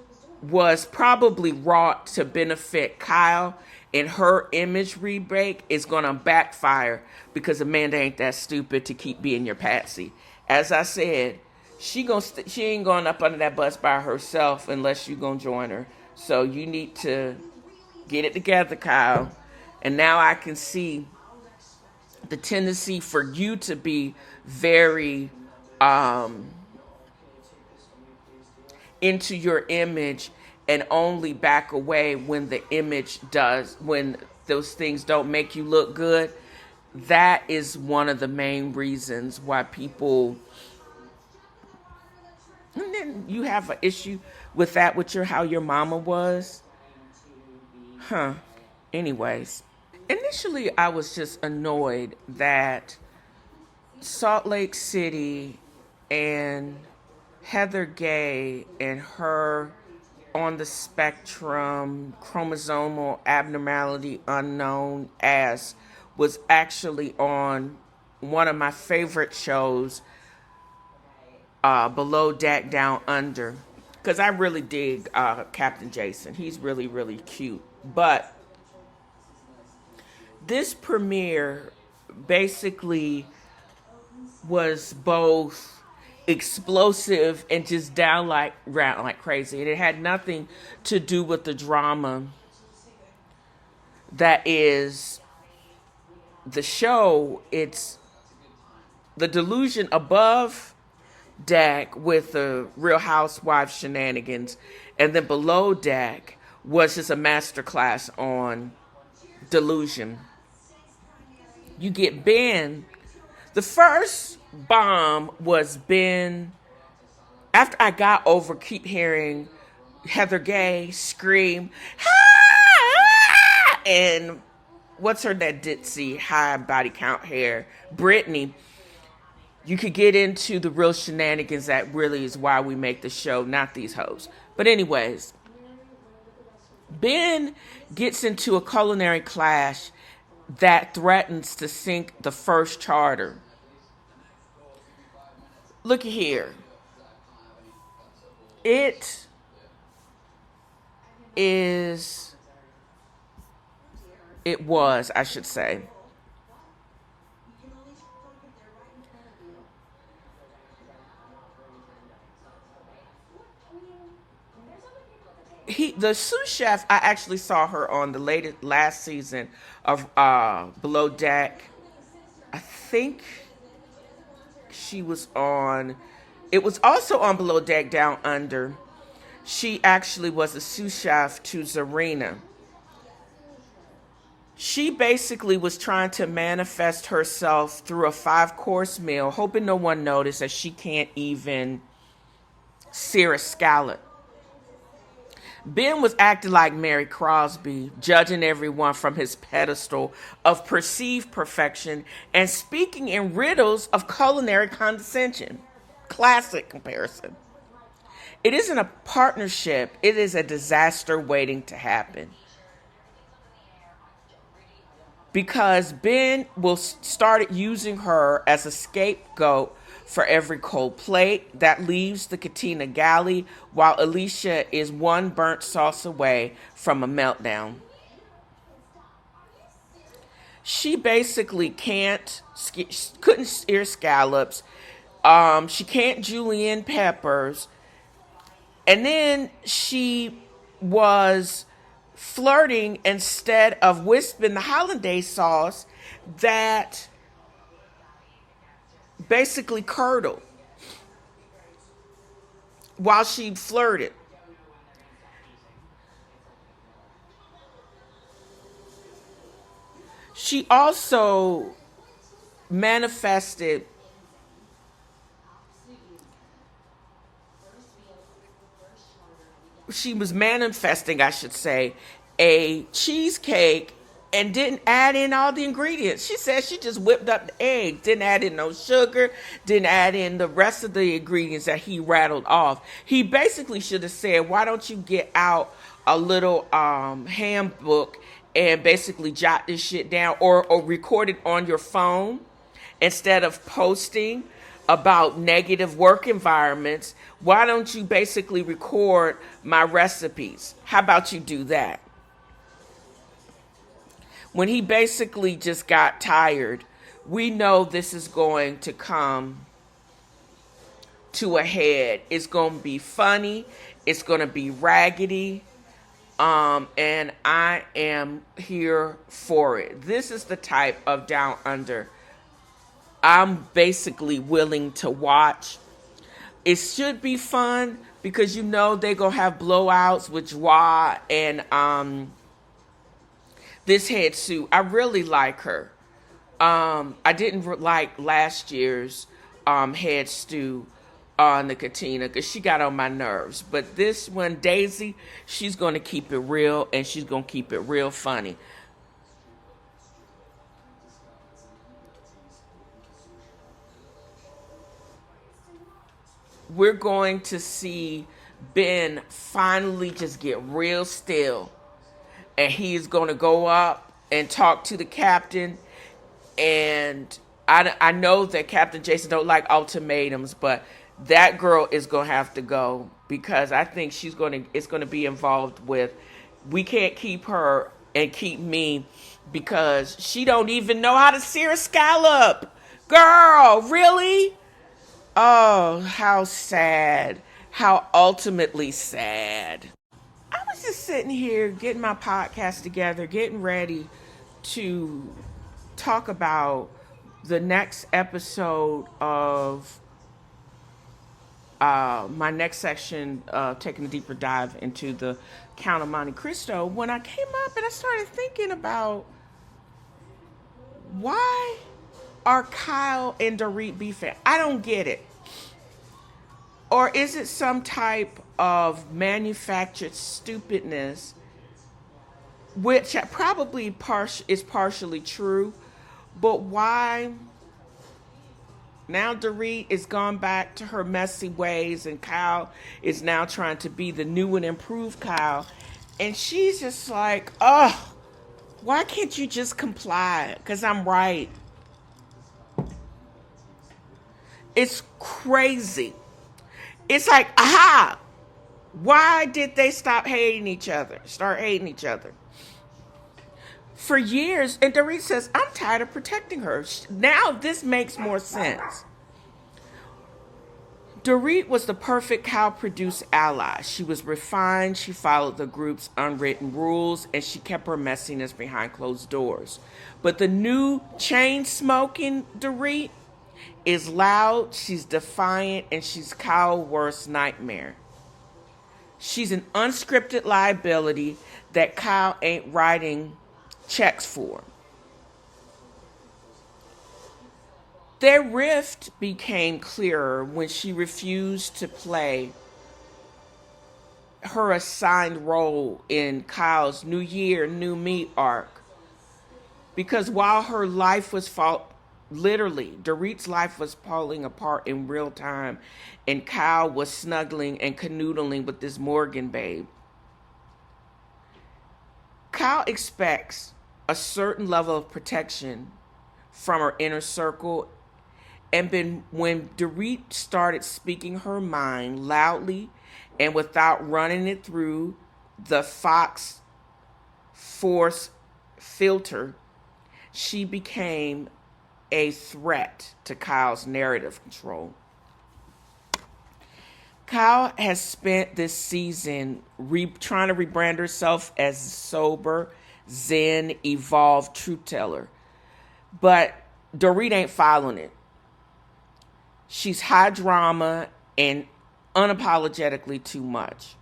was probably wrought to benefit Kyle and her image rebreak, is going to backfire because Amanda ain't that stupid to keep being your patsy. As I said, she ain't going up under that bus by herself unless you gonna join her. So you need to get it together, Kyle. And now I can see the tendency for you to be very into your image and only back away when when those things don't make you look good. That is one of the main reasons why people, and then you have an issue with that, with how your mama was. Anyways, initially I was just annoyed that Salt Lake City and Heather Gay and her on the spectrum, chromosomal abnormality unknown ass was actually on one of my favorite shows, Below Deck Down Under, because I really dig Captain Jason. He's really, really cute. But this premiere basically was both explosive and just downright like crazy. And it had nothing to do with the drama that is the show. It's the delusion above deck with the Real Housewives shenanigans, and then Below Deck was just a masterclass on delusion. You get Ben. The first bomb was Ben. After I got over keep hearing Heather Gay scream, "Ah!" and what's her that ditzy high body count hair, Brittany. You could get into the real shenanigans that really is why we make the show, not these hoes. But anyways, Ben gets into a culinary clash that threatens to sink the first charter. Look here. It was, I should say. The sous chef, I actually saw her on the last season of Below Deck. I think she was on, it was also on Below Deck Down Under. She actually was a sous chef to Zarina. She basically was trying to manifest herself through a 5-course meal, hoping no one noticed that she can't even sear a scallop. Ben was acting like Mary Crosby, judging everyone from his pedestal of perceived perfection and speaking in riddles of culinary condescension. Classic comparison. It isn't a partnership, it is a disaster waiting to happen. Because Ben started using her as a scapegoat for every cold plate that leaves the Katina galley, while Alicia is one burnt sauce away from a meltdown. She basically couldn't sear scallops. She can't julienne peppers. And then she was flirting instead of wisping the hollandaise sauce that basically curdled while she flirted. She also manifested I should say, a cheesecake and didn't add in all the ingredients. She said she just whipped up the eggs, didn't add in no sugar, didn't add in the rest of the ingredients that he rattled off. He basically should have said, why don't you get out a little handbook and basically jot this shit down or record it on your phone instead of posting about negative work environments. Why don't you basically record my recipes? How about you do that? When he basically just got tired, we know this is going to come to a head. It's going to be funny. It's going to be raggedy. And I am here for it. This is the type of Down Under I'm basically willing to watch. It should be fun because you know they're going to have blowouts with Joie and this head suit. I really like her. I didn't like last year's head stew on the Katina because she got on my nerves. But this one, Daisy, she's going to keep it real and she's going to keep it real funny. We're going to see Ben finally just get real still. And he's going to go up and talk to the captain. And I know that Captain Jason don't like ultimatums, but that girl is going to have to go, because I think it's going to be involved with, we can't keep her and keep me because she don't even know how to sear a scallop. Girl, really? Oh, how sad. How ultimately sad. I was just sitting here getting my podcast together, getting ready to talk about the next episode of my next section, taking a deeper dive into the Count of Monte Cristo, when I came up and I started thinking about, why are Kyle and Dorit beefing? I don't get it. Or is it some type of manufactured stupidness, which probably is partially true, but why now Dorit is gone back to her messy ways and Kyle is now trying to be the new and improved Kyle, and she's just like, oh, why can't you just comply? Because I'm right. It's crazy. It's like, aha, why did they start hating each other? For years, and Dorit says, I'm tired of protecting her. Now this makes more sense. Dorit was the perfect Kyle-produced ally. She was refined, she followed the group's unwritten rules, and she kept her messiness behind closed doors. But the new chain-smoking Dorit is loud, she's defiant, and she's Kyle's worst nightmare. She's an unscripted liability that Kyle ain't writing checks for. Their rift became clearer when she refused to play her assigned role in Kyle's New Year, New Me arc. Because while her life was literally, Dorit's life was falling apart in real time, and Kyle was snuggling and canoodling with this Morgan babe. Kyle expects a certain level of protection from her inner circle, and when Dorit started speaking her mind loudly and without running it through the Fox Force filter, she became a threat to Kyle's narrative control. Kyle has spent this season trying to rebrand herself as sober, zen, evolved truth teller. But Dorit ain't following it. She's high drama and unapologetically too much.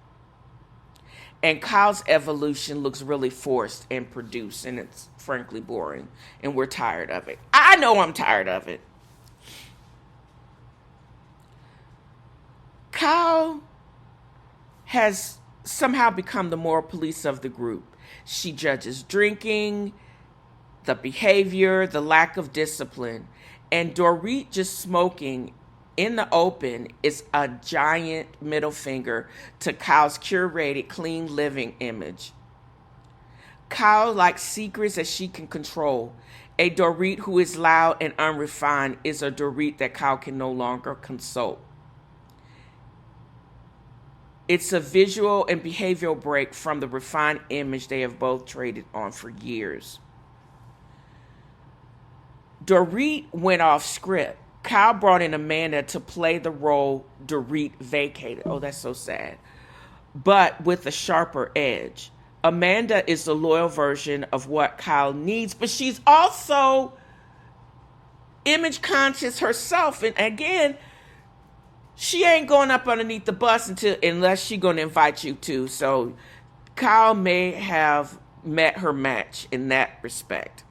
And Kyle's evolution looks really forced and produced, and it's frankly boring, and we're tired of it. I know I'm tired of it. Kyle has somehow become the moral police of the group. She judges drinking, the behavior, the lack of discipline, and Dorit just smoking in the open is a giant middle finger to Kyle's curated, clean living image. Kyle likes secrets that she can control. A Dorit who is loud and unrefined is a Dorit that Kyle can no longer consult. It's a visual and behavioral break from the refined image they have both traded on for years. Dorit went off script. Kyle brought in Amanda to play the role Dorit vacated. Oh, that's so sad. But with a sharper edge. Amanda is the loyal version of what Kyle needs, but she's also image conscious herself. And again, she ain't going up underneath the bus unless she's going to invite you to. So Kyle may have met her match in that respect.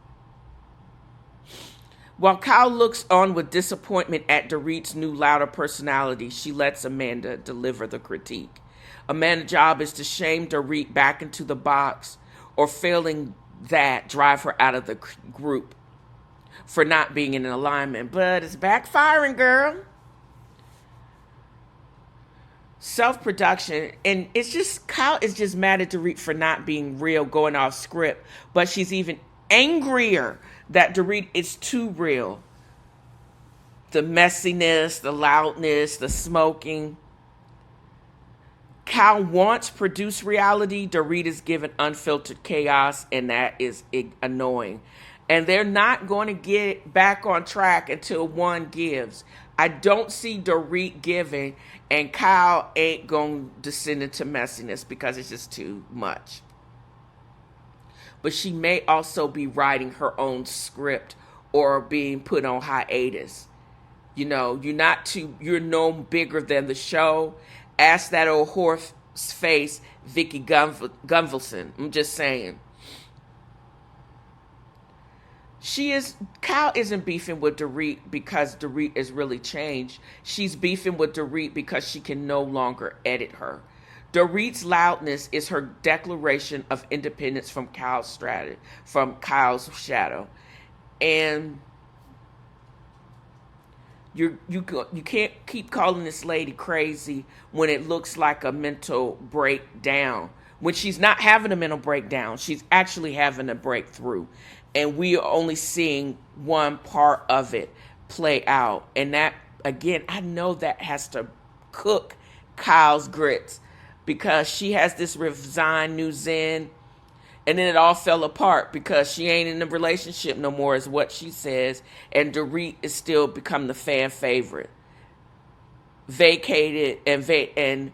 While Kyle looks on with disappointment at Dorit's new, louder personality, she lets Amanda deliver the critique. Amanda's job is to shame Dorit back into the box, or failing that, drive her out of the group for not being in alignment. But it's backfiring, girl. Self-production, and it's just, Kyle is just mad at Dorit for not being real, going off script, but she's even angrier that Dorit is too real. The messiness, the loudness, the smoking. Kyle wants produced reality. Dorit is given unfiltered chaos, and that is annoying. And they're not going to get back on track until one gives. I don't see Dorit giving, and Kyle ain't going to descend into messiness because it's just too much. But she may also be writing her own script or being put on hiatus. You know, you're no bigger than the show. Ask that old horse face, Vicky Gunvalson. I'm just saying. Kyle isn't beefing with Dorit because Dorit is really changed. She's beefing with Dorit because she can no longer edit her. Dorit's loudness is her declaration of independence from Kyle's shadow. And you can't keep calling this lady crazy when it looks like a mental breakdown. When she's not having a mental breakdown, she's actually having a breakthrough. And we are only seeing one part of it play out. And that, again, I know that has to cook Kyle's grits because she has this resigned new zen. And then it all fell apart because she ain't in the relationship no more, is what she says. And Dorit is still become the fan favorite. Vacated and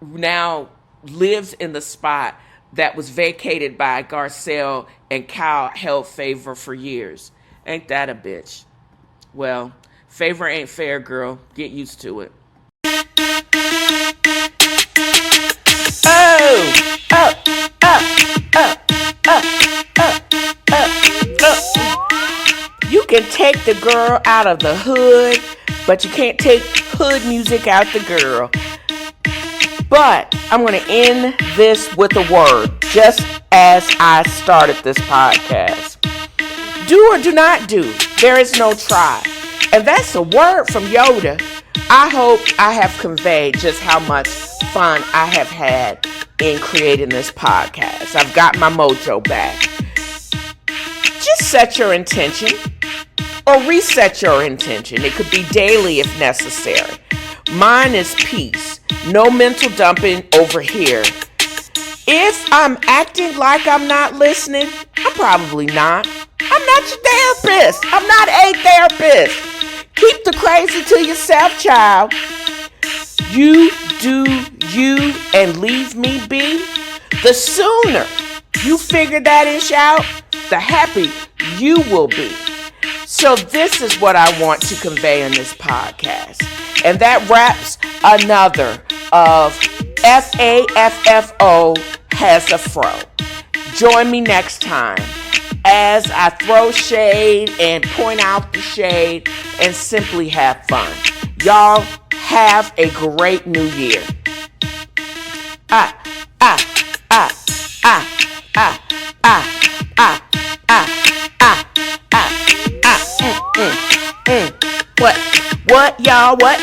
now lives in the spot that was vacated by Garcelle, and Kyle held favor for years. Ain't that a bitch? Well, favor ain't fair, girl. Get used to it. You can take the girl out of the hood, but you can't take hood music out the girl. But I'm going to end this with a word, just as I started this podcast. Do or do not do. There is no try. And that's a word from Yoda. I hope I have conveyed just how much fun I have had in creating this podcast. I've got my mojo back. Just set your intention or reset your intention. It could be daily if necessary. Mine is peace. No mental dumping over here. If I'm acting like I'm not listening, I'm probably not. I'm not your therapist. I'm not a therapist. Keep the crazy to yourself, child. You do you and leave me be. The sooner you figure that ish out, the happy you will be. So this is what I want to convey in this podcast. And that wraps another of FAFFO has a fro. Join me next time as I throw shade and point out the shade and simply have fun. Y'all have a great new year. What, y'all? What?